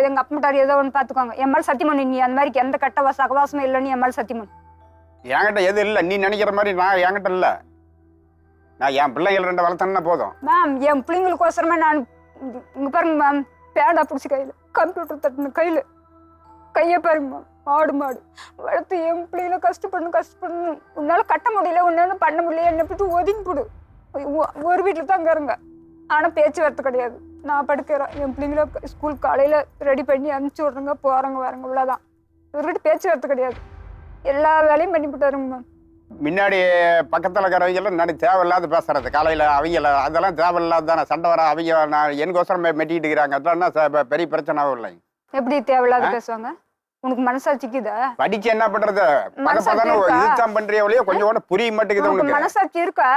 எங்க அப்பா மாட்டார் ஏதோ ஒன்று பாத்துக்கோங்க. என் மேல சத்தியமண்ணு. நீ அந்த மாதிரி எந்த கட்ட சகவாசமும் இல்லைன்னு என் மேல சத்தியமண்ணு. என்கிட்ட எது இல்லை நீ நினைக்கிற மாதிரி. நான் என்கிட்ட இல்லை. நான் என் பிள்ளைகள் 2 வளர்த்தேன்னா போதும் மேம். என் பிள்ளைங்களுக்கோசரமே நான் இங்க பாருங்க மேம், பேடா பிடிச்சி கையில கம்ப்யூட்டர் தட்டுன கையை பாருங்க மேம். ஆடு மாடு வளர்த்து என் பிள்ளைகளை கஷ்டப்படணும். உன்னால கட்ட முடியல, உன்னால பண்ண முடியல, என்னை பற்றி ஒதுங்கி போடு. ஒரு வீட்டில் தான் இருங்க. ஆனா பேச்சுவார்த்தை கிடையாது. நான் படுக்கிறேன். என் பிள்ளைங்கள ஸ்கூல் காலையில ரெடி பண்ணி அனுப்பிச்சி விட்றேங்க, போறாங்க வராங்க, இவ்வளவுதான். இவர்கிட்ட பேச்சுவார்த்தை கிடையாது. எல்லா வேலையும் பண்ணி போட்டாருங்க மேம். முன்னாடி பக்கத்தில் இருக்கிறவங்க முன்னாடி தேவையில்லாத பேசுறது காலையில் அவங்கள அதெல்லாம் தேவையில்லாத தானே. சண்டை வர அவங்க நான் எனக்கோசரம் மெட்டிட்டு இருக்கிறாங்க. அதெல்லாம் பெரிய பிரச்சனை இல்லை. எப்படி தேவையில்லாத பேசுவாங்க? உனக்கு மனசாட்சிக்குதா? படிச்சு என்ன பண்றது? இதுதான் பண்றிய வழியோ கொஞ்சம் கூட புரிய மாட்டேங்குது உனக்கு. மனசாட்சி இருக்கா?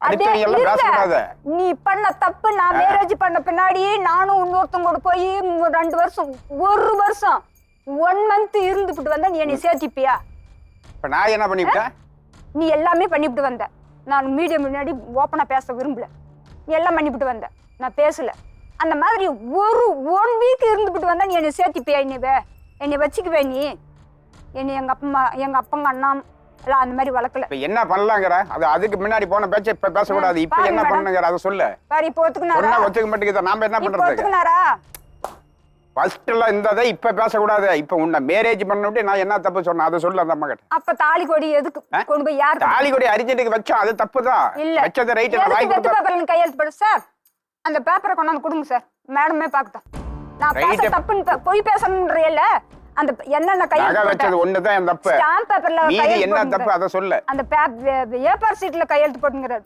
அடுத்தவங்க எல்லாம் பேசக்கூடாது. நீ பண்ண தப்பு, நான் மேரேஜ் பண்ண பின்னாடி நானும் இன்னொருத்தவங்க கூட போய் 2 வருஷம் 1 வருஷம் 1 மந்த் இருந்துபிட்டு வந்தா நீ என்னை சேர்த்திப்பியா? இப்ப நான் என்ன பண்ணிவிட்டேன்? நீ எல்லாமே பண்ணிவிட்டு வந்த. நான் மீடியா முன்னாடி ஓப்பனா பேச விரும்பல. நீ எல்லாம் பண்ணிவிட்டு வந்த, நான் பேசல. அந்த மாதிரி 1 வீக் இருந்துபிட்டு வந்தா நீ என்னை சேர்த்திப்பியா? என்னை வச்சுக்குவே நீ? என்னை எங்க அப்பங்க அண்ணா எல்லாம் அந்த மாதிரி வளர்க்கல. இப்ப என்ன பண்ணலாங்கிற? அது அதுக்கு முன்னாடி போன பேச்ச இப்ப பேசக்கூடாது. இப்ப என்ன பண்ணுங்கிற அதை சொல்லு. பாரு, இப்போ ஒத்துக்குனாரா? ஒத்துக்க மாட்டேங்குது. நாம என்ன பண்றது? ஒத்துக்குனாரா? ஃபர்ஸ்ட் எல்லாம் இருந்ததை இப்ப பேசக்கூடாது. இப்ப உன்னை மேரேஜ் பண்ணிட்டு நான் என்ன தப்பு சொன்னேன் அதை சொல்லு அந்த அம்மா கிட்ட. அப்ப தாலி கொடி எதுக்கு கொண்டு போய் யார் தாலி கொடி அரிஜென்ட்டுக்கு வச்சோம், அது தப்புதான். இல்ல வச்சது ரைட். நான் வாங்கி கொடுத்த பேப்பர்ல கையெழுத்து போடு சார். அந்த பேப்பரை கொண்டாந்து கொடுங்க சார், மேடமே பார்க்கட்டும். நான் பேச தப்புன்னு பொய் பேசணும்ன்றேல. அந்த என்னென்ன கையெழுத்து வச்சது ஒண்ணுதான் என் தப்பு. ஸ்டாம்ப் பேப்பர்ல மீதி என்ன தப்பு அதை சொல்லு. அந்த ஏப்பர் சீட்ல கையெழுத்து போட்டுங்கிறார்.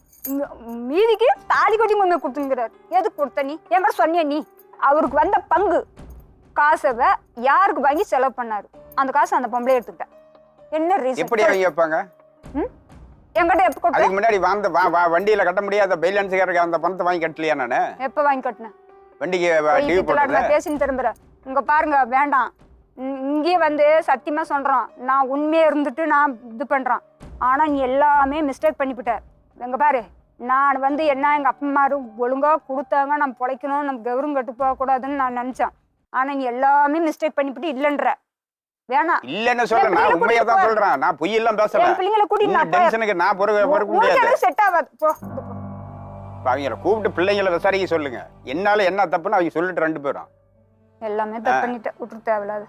மீதிக்கு தாலி கொடி கொண்டு போய் கொடுத்துங்கிறார். எதுக்கு கொடுத்த நீ? என்கிட்ட சொன்னிய நீ? அவருக்கு வந்த பங்கு காசை யாருக்கு வாங்கி செலவு பண்ணாரு? அந்த காசு அந்த பொம்பளை எடுத்துக்கிட்டேன். என்ன ரீசன்? எப்படி அவங்க வைப்பாங்க? என்கிட்ட எப்ப கொடுத்த? அதுக்கு முன்னாடி வண்டியில கட்ட முடியாத பைலான்ஸ்காரருக்கு அந்த பணத்தை வாங்கி கட்டலையா? நானு எப்ப வாங்கி கட்டினேன்? வண்டிக்கு டிவி போட்டு பேசின்னு திரும்புறேன். இங்க பாருங்க, வேண்டாம். இங்கேயே வந்து சத்தியமா சொல்றோம், நான் உண்மையா இருந்துட்டு நான் இது பண்றேன். ஆனா நீ எல்லாமே மிஸ்டேக் பண்ணிவிட்ட. எங்க பாரு, நான் வந்து என்ன எங்க அப்பா அம்மா ஒழுங்கா கொடுத்தாங்க, நம்ம பொழைக்கணும், நம்ம கௌரவம் கட்டு போக கூடாதுன்னு நான் நினைச்சேன். ஆனா நீ எல்லாமே மிஸ்டேக் பண்ணிவிட்டு இல்லன்ற. வேணாம் இல்லன்னு சொல்றேன். நான் உண்மையா தான் சொல்றேன். நான் பொய் எல்லாம் பேசல. பிள்ளைங்களை கூட்டி நான் டென்ஷனுக்கு நான் பொறுக்க முடியாது. செட் ஆகாது. போ. அவங்கள கூப்பிட்டு பிள்ளைங்களை விசாரிக்க சொல்லுங்க. என்னால என்ன தப்புன்னு அவங்க சொல்லிட்டு 2 பேரும். எல்லாமே தப்பு பண்ணிட்டு விட்டு தேவையில்லாத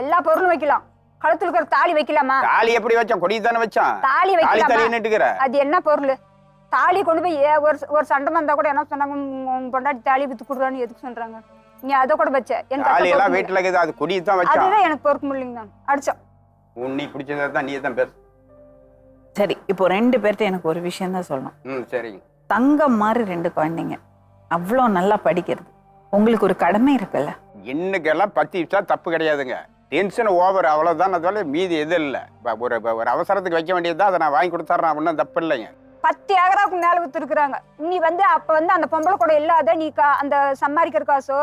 எல்லா பொருளும் வைக்கலாம். கழுத்துல இருக்கிற தாலி வைக்கலாமா? தாலி எப்படி வச்சான்? கொடி தானே வச்சான். தாலி வைக்கலாமா? அது என்ன பொருள்? தாலி கொண்டு போய் ஒரு சண்டை வந்தா கூட என்ன சொன்னாங்க, உங்க பொண்டாட்டி தாலி வித்து கொடுறான்னு எதுக்கு சொல்றாங்க? நீ அதை கூட வச்ச. தாலி எல்லாம் வீட்டுல இருக்குது, அது கொடி தான் வச்சான். அதுதான் எனக்கு பொறுக்க முடியலங்க. அடிச்சோம். உன்னை பிடிச்சதா தான் நீ தான் பேசு. சரி, இப்போ 2 பேர்ட்ட எனக்கு ஒரு விஷயம் தான் சொல்லணும். சரி. தங்கம் மாதிரி 2 குழந்தைங்க, அவ்வளோ நல்லா படிக்கிறது. உங்களுக்கு ஒரு கடமை இருக்குல்ல? இன்னைக்கெல்லாம் 10 நிமிஷம் தப்பு கிடையாதுங்க. டென்ஷன் ஓவர், அவ்வளவுதான். அதனால மீதி எதுவும் இல்லை. ஒரு அவசரத்துக்கு வைக்க வேண்டியதுதான். அதை நான் வாங்கி கொடுத்துட்றேன். ஒன்றும் தப்பு இல்லைங்க. 10 ஏக்கராவுக்கு மேல வித்து இருக்கிறாங்க. நீ வந்து அப்ப வந்து அந்த பொம்பளை கூட இல்லாத நீ அந்த சம்பாதிக்கிற காசோ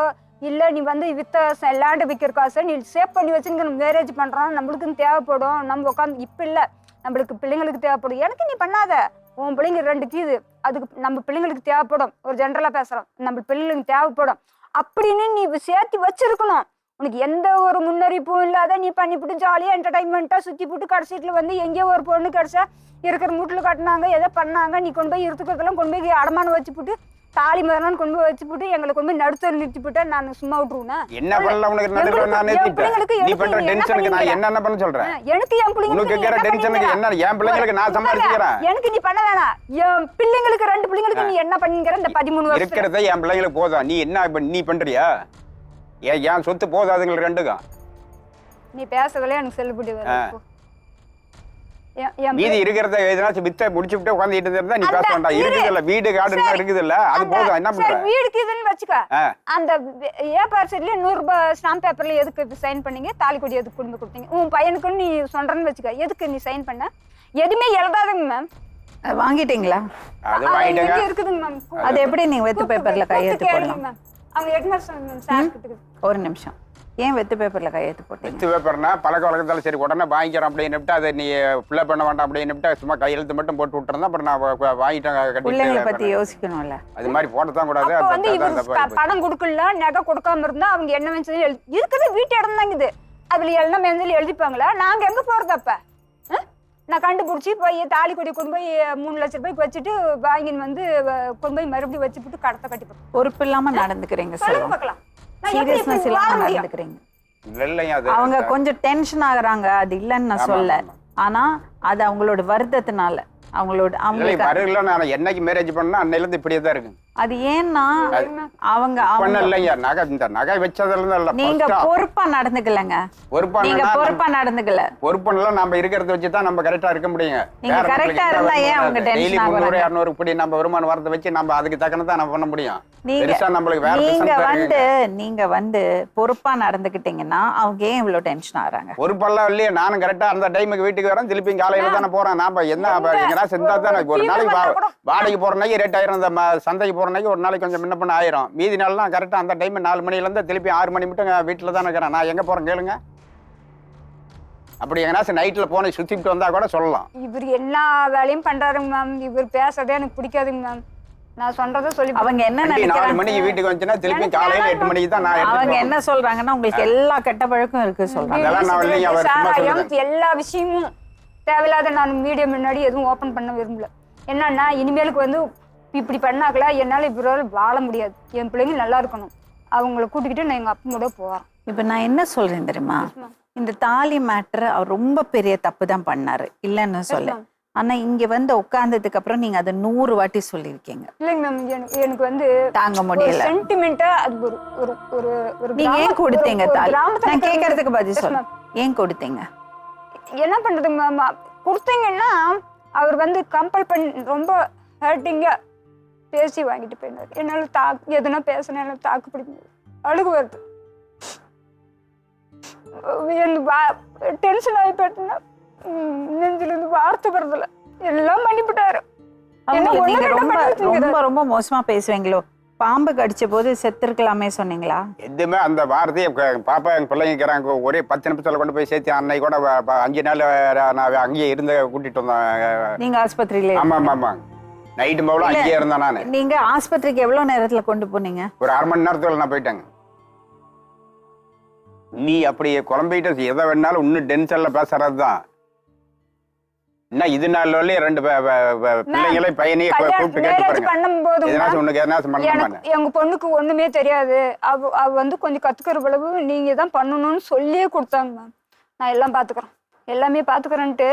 இல்ல நீ வந்து வித்த லேண்ட் விற்கிற காசோ நீ சேவ் பண்ணி வச்சுன்னு மேரேஜ் பண்றோம். நம்மளுக்குன்னு தேவைப்படும். நம்ம உட்காந்து இப்ப இல்ல, நம்மளுக்கு பிள்ளைங்களுக்கு தேவைப்படும். எனக்கு நீ பண்ணாத. உன் பிள்ளைங்க 2 கீது, அதுக்கு நம்ம பிள்ளைங்களுக்கு தேவைப்படும். ஒரு ஜென்ரலா பேசுறோம், நம்ம பிள்ளைங்களுக்கு தேவைப்படும் அப்படின்னு நீ சேர்த்து வச்சிருக்கணும். உனக்கு எந்த ஒரு முன்னறிப்பும் இல்லாத நீ பண்ணிவிட்டு ஜாலியா என்டர்டைன்மெண்ட்டா சுத்தி போட்டு கடைசீட்டுல வந்து எங்கேயோ ஒரு பொண்ணு கிடைச்சா இருக்கிற மூட்டில் கட்டினாங்க, எதை பண்ணாங்க, நீ கொண்டு போய் இருக்கிறதெல்லாம் கொண்டு போய் அடமானம் வச்சு போட்டு தாலி மரம் கொண்டு போய் வச்சு போட்டு எங்களை கொண்டு போய் நடுத்தல் நிறுத்தி போட்டா நான் சும்மா விட்டுருவேன். என்ன பண்ணல உனக்கு? நடுவுல நான் நிறுத்திட்டேன். நீ பண்ற டென்ஷனுக்கு நான் என்ன பண்ண சொல்றேன்? எனக்கு என் பிள்ளைங்களுக்கு உனக்கு கேக்குற டென்ஷனுக்கு என்ன? என் பிள்ளைங்களுக்கு நான் சம்பாதிக்கிறேன். எனக்கு நீ பண்ண வேணாம். என் பிள்ளைங்களுக்கு 2 பிள்ளைங்களுக்கு நீ என்ன பண்ணிக்கிற? இந்த 13 வருஷம் இருக்கிறத என் பிள்ளைங்களுக்கு போதும். நீ என்ன நீ பண்றியா? ஏன் சொத்து போதாதுங்க 2க்கும்? நீ பேசறதுல எனக்கு செல்லுபடி வரும். மீதி இருக்கிறத எதனாச்சும் வித்த முடிச்சு விட்டு உட்காந்துட்டு இருந்தா நீ பேச வேண்டாம். இருக்குதுல்ல, வீடு காடு இருக்குதுல்ல, அது போதும். என்ன பண்ற? வீடுக்கு இதுன்னு வச்சுக்க. அந்த ஏபார் சைட்ல 100 ரூபாய் ஸ்டாம்ப் பேப்பர்ல எதுக்கு சைன் பண்ணீங்க? தாலி கொடி எதுக்கு கொண்டு கொடுத்தீங்க? உன் பையனுக்குன்னு நீ சொல்றன்னு வச்சுக்க. எதுக்கு நீ சைன் பண்ண? எதுவுமே எழுதாதுங்க மேம். வாங்கிட்டீங்களா? அது வாங்கிட்டேங்க. இருக்குதுங்க மேம். அது எப்படி நீங்க வெத்து பேப்பர்ல கையெழுத்து போடணும்? மேம் அவங்க ஹெட்மாஸ்டர் சார் கிட்ட. ஒரு நிமிஷம். ஏன் வெத்து பேப்பர்ல கையெழுத்து போட்டீங்க? வெத்து பேப்பர்னா பழக்க வழக்கத்தால சரி உடனே வாங்கிக்கிறோம் அப்படின்னு அதை நீ ஃபில்அப் பண்ண வேண்டாம் அப்படின்னு சும்மா கையெழுத்து மட்டும் போட்டு விட்டுறதா. அப்புறம் நான் வாங்கிட்டேன். பிள்ளைங்களை பத்தி யோசிக்கணும்ல. அது மாதிரி போட்டதான் கூடாது. அப்ப வந்து இவர் பணம் கொடுக்கல, நகை கொடுக்காம இருந்தா அவங்க என்ன வந்து இருக்குது வீட்டு இடம் தான் இது. அதுல எல்லாம் மேல எழுதிப்பாங்களா? நாங்க எங்க போறது? அப்ப நான் கண்டுபிடிச்சி போய் தாலி கொடி கொண்டு போய் 3 லட்சம் ரூபாய்க்கு வச்சுட்டு வாங்கின்னு வந்து கொண்டு போய் மறுபடியும் வச்சு போட்டு கடத்த கட்டி போட்டு பொறுப்பு இல்லாம நடந்துக்கிறீங்க. சொல்லுங்க பார்க்கலாம். சீரியஸ்னஸ் இல்லாம நடந்துக்கிறீங்க. அவங்க கொஞ்சம் டென்ஷன் ஆகுறாங்க, அது இல்லைன்னு நான் சொல்ல. ஆனா அது அவங்களோட வருத்தத்தினால அவங்களோட என்னைக்கு மேரேஜ் பண்ணா அன்னையில இருந்து இப்படியே தான் இருக்கு. அது ஏன்னா அவங்க பண்ண இல்லையா நகை இந்த நகை வச்சதுல இருந்து இல்ல நீங்க பொறுப்பா நடந்துக்கலங்க. நீங்க பொறுப்பா நடந்துக்கல. பொறுப்புல நம்ம இருக்கிறத வச்சு தான் நம்ம கரெக்டா இருக்க முடியுங்க. நீங்க கரெக்டா இருந்தா ஏன் அவங்க டென்ஷன் ஆகுறாங்க? 300 200 இப்படி நம்ம வருமானம் வரத வச்சு நம்ம அதுக்கு தக்கனதா நம்ம பண்ண முடியும். பெருசா நம்மளுக்கு வேற நீங்க வந்து பொறுப்பா நடந்துக்கிட்டீங்கன்னா அவங்க ஏன் இவ்வளவு டென்ஷன் ஆறாங்க? பொறுப்பெல்லாம் இல்லையே. நானும் கரெக்டா அந்த டைமுக்கு வீட்டுக்கு வரேன், திருப்பி காலையில தானே போறேன். நாம என்ன எங்கன்னா செஞ்சா தானே ஒரு நாளைக்கு வாடகைக்கு போற நாளைக்கு ரேட் ஆயிரம், இந்த சந்தைக்கு போற நாளைக்கு ஒரு நாளைக்கு கொஞ்சம் முன்ன பண்ண ஆயிரம். மீதி நாள்லாம் கரெக்டா அந்த டைம் 4 மணில இருந்து திருப்பி 6 மணி மட்டும் வீட்டுல தான் இருக்கிறேன். நான் எங்க போறேன் கேளுங்க. அப்படி எங்கன்னா நைட்ல போன சுத்திட்டு வந்தா கூட சொல்லலாம். இவர் எல்லா வேலையும் பண்றாருங்க மேம். இவர் பேசுறதே எனக்கு பிடிக்காதுங்க மேம். நான் சொல்றதை சொல்லி அவங்க என்ன 4 மணிக்கு வீட்டுக்கு வந்துச்சுன்னா திருப்பி காலையில 8 மணிக்கு தான் நான் அவங்க என்ன சொல்றாங்கன்னா உங்களுக்கு எல்லா கெட்ட பழக்கம் இருக்கு சொல்றாங்க. எல்லா விஷயமும் தேவையில்லாத நான் மீடியா முன்னாடி எதுவும் ஓபன் பண்ண விரும்பல. என்னன்னா இனிமேலுக்கு வந்து இப்படி பண்ணாக்கல என்னால இவரால் வாழ முடியாது. என் பிள்ளைங்க நல்லா இருக்கணும். அவங்கள கூட்டிக்கிட்டு நான் எங்க அப்பா கூட போறேன். இப்ப நான் என்ன சொல்றேன் தெரியுமா, இந்த தாலி மேட்டர் அவர் ரொம்ப பெரிய தப்பு தான் பண்ணாரு, இல்லன்னு சொல்ல. ஆனா இங்க வந்து உட்கார்ந்ததுக்கு அப்புறம் நீங்க அதை 100 வாட்டி சொல்லிருக்கீங்க. இல்லைங்க மேம், எனக்கு வந்து தாங்க முடியல. சென்டிமெண்டா அது ஒரு ஒரு ஒரு ஒரு நீங்க ஏன் கொடுத்தீங்க தாலி? நான் கேக்குறதுக்கு பதில் சொல்ல. ஏன் கொடுத்தீங்க? என்ன பண்றதுங்க மேம், கொடுத்தீங்கன்னா அவர் வந்து கம்பல் பண்ணி ரொம்ப ஹர்ட்டிங்கா பேசி வாங்கிட்டு போயினாரு. என்னால எதுனா பேசினா என்னால தாக்கு பிடிக்க முடியாது. அழுகு வருது. டென்ஷன் ஆகி போயிட்டுன்னா நெஞ்சில இருந்து வார்த்தை வருதுல. எல்லாம் பண்ணிவிட்டாரு. ரொம்ப ரொம்ப மோசமா பேசுவீங்களோ? பாம்பு கடிச்ச போது செத்துருக்கலாமே சொன்னீங்களா? எதுவுமே அந்த வார்த்தையை பாப்பா எங்க பிள்ளைங்கிறாங்க ஒரே 10 நிமிஷத்துல கொண்டு போய் சேர்த்து அன்னைக்கு கூட 5 நாள் நான் அங்கேயே இருந்த கூட்டிட்டு வந்தேன். நீங்க ஆஸ்பத்திரியில? ஆமா ஆமா ஆமா, நைட்டு போல அங்கேயே இருந்தேன் நானு. நீங்க ஆஸ்பத்திரிக்கு எவ்வளவு நேரத்துல கொண்டு போனீங்க? ஒரு 1/2 மணி நேரத்துல நான் போயிட்டேங்க. நீ அப்படியே குழம்பிட்டு எதை வேணாலும் இன்னும் டென்ஷன்ல பேசுறதுதான். என்ன இது நாள் வரலையும் 2 பிள்ளைங்களை பையனையே கூப்பிட்டு கேட்டு பாருங்க. எங்க பொண்ணுக்கு ஒண்ணுமே தெரியாது. அவ வந்து கொஞ்சம் கத்துக்கிற அளவு நீங்க தான் பண்ணணும்னு சொல்லியே கொடுத்தாங்க மேம். நான் எல்லாம் பாத்துக்கிறேன், எல்லாமே பாத்துக்கிறேன்ட்டு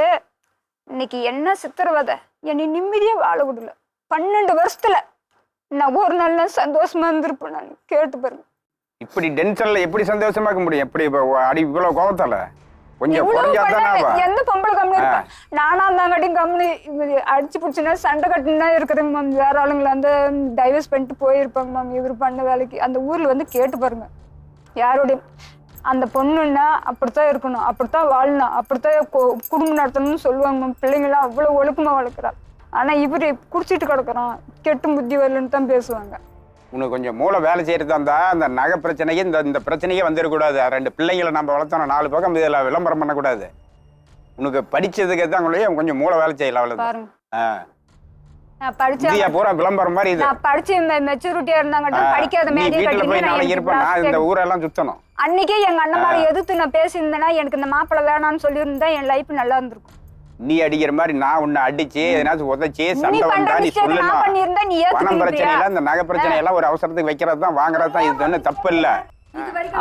இன்னைக்கு என்ன சித்திரவதை, என்னை நிம்மதியா வாழ விடல. 12 வருஷத்துல நான் ஒரு நாள் சந்தோஷமா இருந்திருப்பேன். நான் கேட்டு பாருங்க. இப்படி டென்ஷன்ல எப்படி சந்தோஷமா இருக்க முடியும்? எப்படி அடி இவ்வளவு கோபத்தால கொஞ்சம் எந்த பொம்பளை கம்மி இருப்பா? நானா இருந்தாங்காட்டியும் கம்மி அடிச்சு பிடிச்சுன்னா சண்டை கட்டுனா இருக்குதுங்க மேம். வேற ஆளுங்களை அந்த டைவர்ஸ் பண்ணிட்டு போயிருப்பாங்க மேம். இவர் பண்ண வேலைக்கு அந்த ஊர்ல வந்து கேட்டு பாருங்க. யாரோடைய அந்த பொண்ணுன்னா அப்படித்தான் இருக்கணும், அப்படித்தான் வாழணும், அப்படித்தான் குடும்பம் நடத்தணும்னு சொல்லுவாங்க மேம். பிள்ளைங்களாம் அவ்வளவு ஒழுக்கமா வளர்க்குறான். ஆனா இவரு குடிச்சிட்டு கிடக்குறான், கெட்டு புத்தி வரலன்னு தான் பேசுவாங்க. உனக்கு கொஞ்சம் மூளை வேலை செய்யறதா இருந்தா அந்த நகை பிரச்சனைக்கு இந்த பிரச்சனையே வந்துடக்கூடாது. 2 பிள்ளைங்களை நம்ம வளர்த்தோம், 4 பக்கம் இதுல விளம்பரம் பண்ணக்கூடாது. உனக்கு படிச்சதுக்கு தான் கொஞ்சம் மூளை வேலை செய்யலாம். அவ்வளவுதான். பூரா விளம்பரம் மாதிரி இது. படிச்சு மெச்சூரிட்டியா இருந்தாங்க, படிக்காத நாளைக்கு இருப்பேன். நான் இந்த ஊரெல்லாம் சுத்தணும். அன்னைக்கே எங்க அண்ணன் மாதிரி எதிர்த்து நான் பேசியிருந்தேன்னா எனக்கு இந்த மாப்பிள்ளை வேணாம்னு சொல்லியிருந்தா என் லைஃப் நல்லா இருந்திருக்கும். நீ அடிக்கிற மாதிரி நான் உன்னை அடிச்சு எதனாச்சும் உதச்சி சண்டை வந்தா நீ சொல்லணும். பணம் பிரச்சனை இல்ல, இந்த நகை பிரச்சனை எல்லாம் ஒரு அவசரத்துக்கு வைக்கிறது தான், வாங்குறது தான். இது ஒன்றும் தப்பு இல்ல.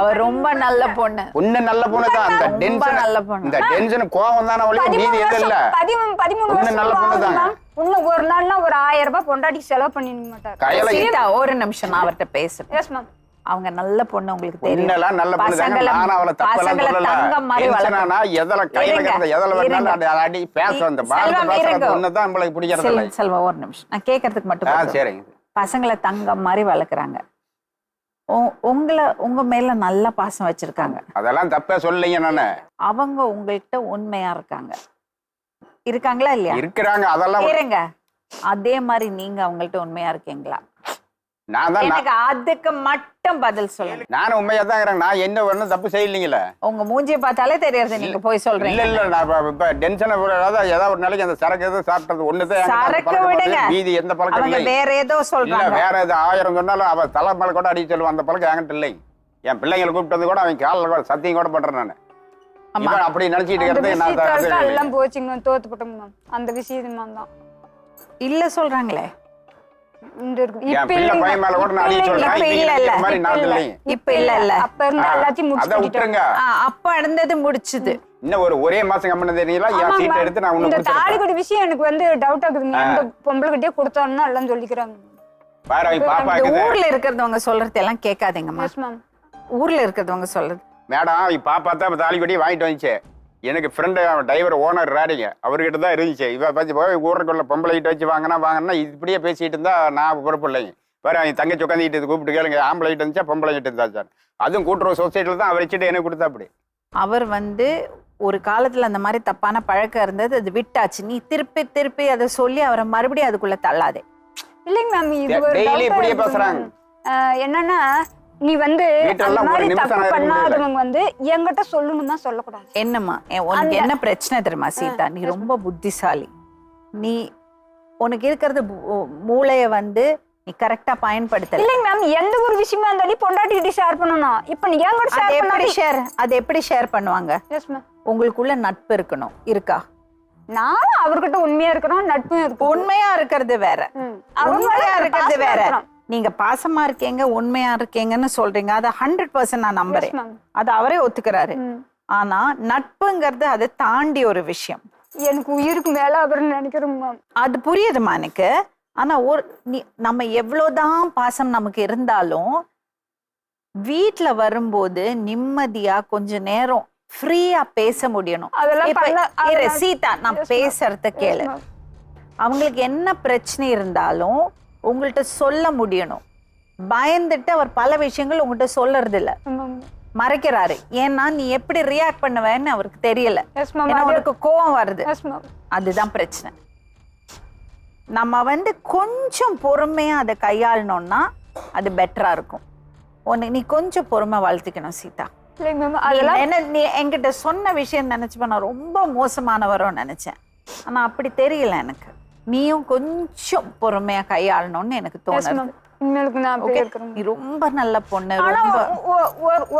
அவர் ரொம்ப நல்ல பொண்ணு. உன்ன நல்ல பொண்ணு தான். அந்த டென்ஷன் நல்ல பொண்ணு, இந்த டென்ஷன் கோவம் தானே ஒழிய மீதி எதுவும் இல்ல. 13 நல்ல பொண்ணு தான். இன்னும் ஒரு நாள்னா ஒரு 1000 ரூபாய் பொண்டாட்டி செலவு பண்ணிக்க மாட்டாரு. ஒரு நிமிஷம் நான் அவர்கிட்ட பேசுறேன். Yes ma'am. அவங்க நல்ல பொண்ணு, உங்களுக்கு தெரியும். நல்ல பொண்ணு தாங்க. நான் அவளை தப்பெல்லாம் சொல்லல. எதல கையில கிடந்த எதல வேணாலும் அடி பேச வந்த பாரத பொண்ணு தான் உங்களுக்கு பிடிக்கிறது இல்லை. செல்வா ஒரு நிமிஷம் நான் கேட்கறதுக்கு மட்டும். சரிங்க. பசங்களை தங்கம் மாதிரி வளர்க்குறாங்க. உங்க மேல நல்ல பாசம் வச்சிருக்காங்க. அதெல்லாம் தப்பே சொல்லலைங்க நானு. அவங்க உங்கள்கிட்ட உண்மையா இருக்காங்களா இல்லையா? இருக்கிறாங்க. அதெல்லாம் இருங்க. அதே மாதிரி நீங்க அவங்கள்ட்ட உண்மையா இருக்கீங்களா? எனக்கு அதுக்கு மட்டும் பதில் சொல்லுங்க. நானும் உண்மையா தான் இருக்கிறேன். நான் என்ன ஒண்ணும் தப்பு செய்யலீங்களே. உங்க மூஞ்சியை பார்த்தாலே தெரியாது நீங்க போய் சொல்றீங்க. இல்ல இல்ல, நான் இப்ப டென்ஷனை ஏதாவது ஒரு நாளைக்கு அந்த சரக்கு எதுவும் சாப்பிட்டது ஒண்ணுதான். சரக்கு விடுங்க, மீதி எந்த பழக்கம் இல்லை. வேற ஏதோ சொல்றாங்க. வேற ஏதோ 1000 சொன்னாலும் அவ தலை மேல கூட அடிச்சு சொல்லுவான். அந்த பழக்கம் என்கிட்ட இல்லை. என் பிள்ளைங்களை கூப்பிட்டது கூட அவன் காலில் கூட சத்தியம் கூட பண்றேன் நானு. அப்படி நினைச்சிட்டு இருக்கிறது எல்லாம் போச்சுங்க, தோத்து போட்டோம். அந்த விஷயம் தான் இல்ல சொல்றாங்களே. அப்ப இருந்தது முடிச்சது. ஒரே மாசம் தாலிக்குடி விஷயம் எனக்கு வந்து டவுட் ஆகுதுங்க. அந்த பொம்பளை கிட்டே கொடுத்தோம்னா எல்லாம் சொல்லிக்கிறாங்க. பாரு அவங்க பாப்பா இந்த இருக்குது. ஊர்ல இருக்கிறவங்க சொல்றது எல்லாம் கேட்காதீங்கம்மா. Yes ma'am. ஊர்ல இருக்கிறவங்க சொல்றது. மேடம் அவங்க பாப்பா தான் தாலி கட்டி வாங்கிட்டு வந்துச்சு. எனக்கு ஃப்ரெண்டு டிரைவர் ஓனர் ராடிங்க அவர்கிட்ட தான் இருந்துச்சு. இவ பற்றி போய் ஊருக்குள்ள பொம்பளை கிட்ட வச்சு வாங்கினா இப்படியே பேசிட்டு இருந்தா நான் பொறுப்பு இல்லைங்க. வேற அவங்க தங்கச்சி உட்காந்துக்கிட்டு கூப்பிட்டு கேளுங்க, ஆம்பளை கிட்ட இருந்துச்சா பொம்பளை கிட்ட இருந்தா சார். அதுவும் கூட்டுறவு சொசைட்டில தான் அவர் வச்சுட்டு எனக்கு கொடுத்தா அப்படி. அவர் ஒரு காலத்துல அந்த மாதிரி தப்பான பழக்கம் இருந்தது, அது விட்டாச்சு. நீ திருப்பி திருப்பி அதை சொல்லி அவரை மறுபடியும் அதுக்குள்ள தள்ளாதே. இல்லைங்க மேம், இது ஒரு டெய்லி doubt இப்படியே இருக்கு பேசுறாங்க. மேம். என்னன்னா நீ அந்த வீட்டெல்லாம் ஒரு மாதிரி நிமிஷம் தப்பு இருக்க முடியல. பண்ணாதவங்க என்கிட்ட சொல்லணும் தான் சொல்லக்கூடாது. என்னம்மா உனக்கு என்ன பிரச்சனை தெரியுமா சீதா? நீ ரொம்ப புத்திசாலி. நீ உனக்கு இருக்கிறது மூளைய நீ கரெக்டா பயன்படுத்தல. இல்லைங்க மேம், எந்த ஒரு விஷயமா இருந்தாலும் பொண்டாட்டிகிட்ட ஷேர் பண்ணணும். இப்ப நீ என்கிட்ட அது எப்படி ஷேர் பண்ணுவாங்க? Yes ma'am. உங்களுக்குள்ள நட்பு இருக்கணும். இருக்கா? நானும் அவர்கிட்ட உண்மையா இருக்கிறோம், நட்பும் இருக்கும். உண்மையா இருக்கிறது வேற, உண்மையா இருக்கிறது வேற. நீங்க பாசமா இருக்கீங்க, உண்மையா இருக்கீங்கன்னு சொல்றீங்க, அதை 100% நான் நம்புறேன். அது அவரே ஒத்துக்கிறாரு. ஆனா நட்புங்கிறது அதை தாண்டி ஒரு விஷயம். எனக்கு உயிருக்கு மேல அவர் நினைக்கிறோம் மேம். அது புரியுதுமா எனக்கு. ஆனா நம்ம எவ்வளவுதான் பாசம் நமக்கு இருந்தாலும் வீட்டுல வரும்போது நிம்மதியா கொஞ்ச நேரம் ஃப்ரீயா பேச முடியணும். சீதா, நான் பேசுறத கேளு. அவங்களுக்கு என்ன பிரச்சனை இருந்தாலும் உங்கள்கிட்ட சொல்ல முடியணும். பயந்துட்டு அவர் பல விஷயங்கள் உங்கள்கிட்ட சொல்றது இல்ல, மறைக்கிறாரு. ஏன்னா நீ எப்படி ரியாக்ட் பண்ணுவேன்னு அவருக்கு தெரியல. அவருக்கு கோவம் வருது. அதுதான் பிரச்சனை. நம்ம கொஞ்சம் பொறுமையா அதை கையாளணும்னா அது பெட்டரா இருக்கும். நீ கொஞ்சம் பொறுமை வளர்த்துக்கணும் சீதா. நீ என்கிட்ட சொன்ன விஷயம் நினைச்சுப்ப நான் ரொம்ப மோசமானவரும் நினைச்சேன். ஆனா அப்படி தெரியல எனக்கு. நீயும் கொஞ்சம் பொறுமையா கையாளணும்னு எனக்கு தோணுது. நீ ரொம்ப நல்ல பொண்ணு.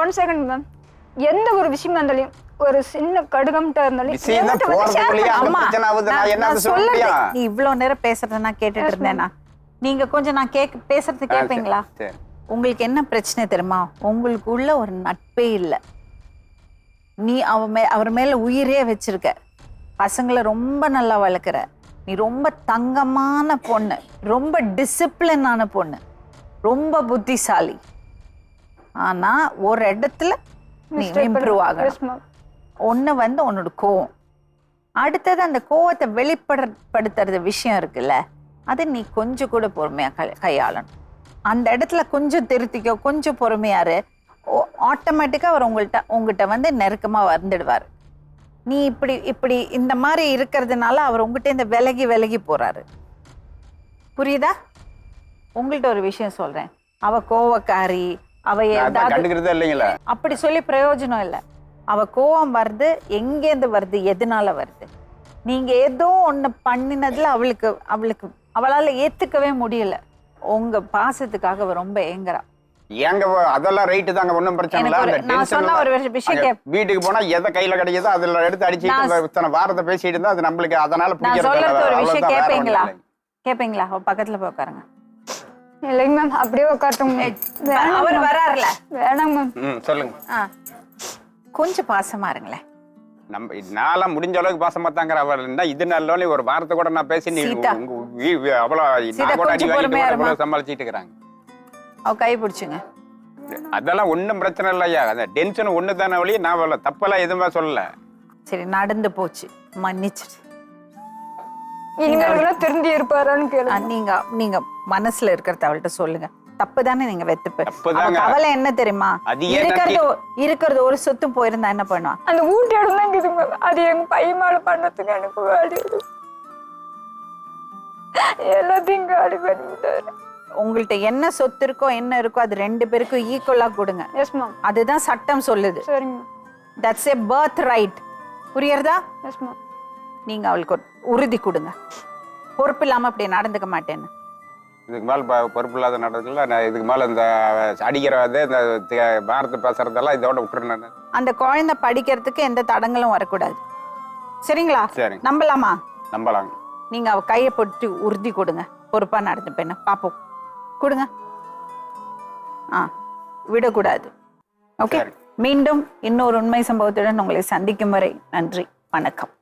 ஒன் செகண்ட் மேம், எந்த ஒரு விஷயம் இருந்தாலும் ஒரு சின்ன கடுகம்ட்ட இருந்தாலும் நீ இவ்வளவு நேரம் பேசுறத நான் கேட்டுட்டு இருந்தேனா? நீங்க கொஞ்சம் நான் பேசுறது கேட்பீங்களா? உங்களுக்கு என்ன பிரச்சனை தெரியுமா? உங்களுக்கு உள்ள ஒரு நட்பே இல்லை. நீ அவர் மேல உயிரே வச்சிருக்க. பசங்களை ரொம்ப நல்லா வளர்க்குற. நீ ரொம்ப தங்கமான பொண்ணு, ரொம்ப டிசிப்ளினான பொண்ணு, ரொம்ப புத்திசாலி. ஆனா ஒரு இடத்துல நீ இம்ப்ரூவ் ஆகணும். ஒண்ணு உன்னோட கோவம். அடுத்தது அந்த கோவத்தை வெளிப்படுத்துறது விஷயம் இருக்குல்ல, அது நீ கொஞ்சம் கூட பொறுமையா கையாளணும். அந்த இடத்துல கொஞ்சம் திருத்திக்கோ, கொஞ்சம் பொறுமையாரு. ஆட்டோமேட்டிக்கா அவர் உங்ககிட்ட நெருக்கமா வந்துடுவாரு. நீ இப்படி இந்த மாதிரி இருக்கிறதுனால அவர் உங்ககிட்ட இந்த விலகி போறாரு. புரியுதா? உங்கள்கிட்ட ஒரு விஷயம் சொல்றேன். அவ கோவக்காரி, அவ அப்படி சொல்லி பிரயோஜனம் இல்லை. அவ கோவம் வருது, எங்கேருந்து வருது, எதனால வருது? நீங்க ஏதோ ஒண்ணு பண்ணினதுல அவளால ஏத்துக்கவே முடியல. உங்க பாசத்துக்காக அவ ரொம்ப ஏங்குறா. அதெல்லாம் ரைட்டு தாங்க, ஒன்றும் பிரச்சனை இல்லை. நான் சொன்ன ஒரு விஷயம், வீட்டுக்கு போனா எதை கையில கிடைக்குதோ அதுல எடுத்து அடிச்சு வாரத்தை பேசிட்டு இருந்தா அது நம்மளுக்கு அதனால நான் சொல்றது ஒரு விஷயம் கேப்பீங்களா? அவ பக்கத்துல போய் உட்காருங்க. இல்லைங்க மேம், அப்படியே உட்காரட்டும். அவர் வராருல, வேணாங்க மேம். சொல்லுங்க. கொஞ்சம் பாசமா இருங்களேன். நம்ம நான்லாம் முடிஞ்ச அளவுக்கு பாசமா தாங்கிற. அவர் இது நல்ல ஒரு வாரத்தை கூட நான் பேசி அவ்வளவு சமாளிச்சுட்டு இருக்கிறாங்க. அவ கை பிடிச்சுங்க. அதெல்லாம் ஒன்றும் பிரச்சனை இல்லையா. அந்த டென்ஷன் ஒண்ணு தானே வழி. நான் தப்பெல்லாம் எதுவுமே சொல்லல. சரி, நடந்து போச்சு, மன்னிச்சிட்டு. திருந்தி இருப்பாரான்னு நீங்க மனசுல இருக்கிறத அவள்கிட்ட சொல்லுங்க. தப்புதானே நீங்க கவலை என்ன தெரியுமா? இருக்கிறது ஒரு சொத்தும் போயிருந்தா என்ன பண்ணுவா? அந்த ஊட்டி இடம்தான் அது எங்க பையன் மேல பண்ணதுக்கு எனக்கு வாடி எல்லாத்தையும் காலி பண்ணிட்டாரு. உங்கள்ட்ட என்ன சொத்து இருக்கோ என்ன இருக்கோ அது 2 பேருக்கும் ஈக்குவலா கொடுங்க. Yes ma'am. அதுதான் சட்டம் சொல்லுது. சரிங்க. That's a birth right. புரியுறதா? Yes ma'am. நீங்க அவளுக்கு உறுதி கொடுங்க, பொறுப்பு இல்லாம அப்படி நடந்துக்க மாட்டேன்னு. இதுக்கு மேல பொறுப்பு இல்லாத நடக்கல. நான் இதுக்கு மேல இந்த அடிக்கிறது, இந்த பாரத பேசுறதெல்லாம் இதோட விட்டுருந்தேன். அந்த குழந்தை படிக்கிறதுக்கு எந்த தடங்களும் வரக்கூடாது. சரிங்களா? சரி. நம்பலாமா? நம்பலாம். நீங்க அவ கையை போட்டு உறுதி கொடுங்க, பொறுப்பா நடந்துப்பேன்னு பாப்போம். கொடுங்க. விடக்கூடாது. ஓகே. மீண்டும் இன்னொரு உண்மை சம்பவத்துடன் உங்களை சந்திக்கும் வரை நன்றி, வணக்கம்.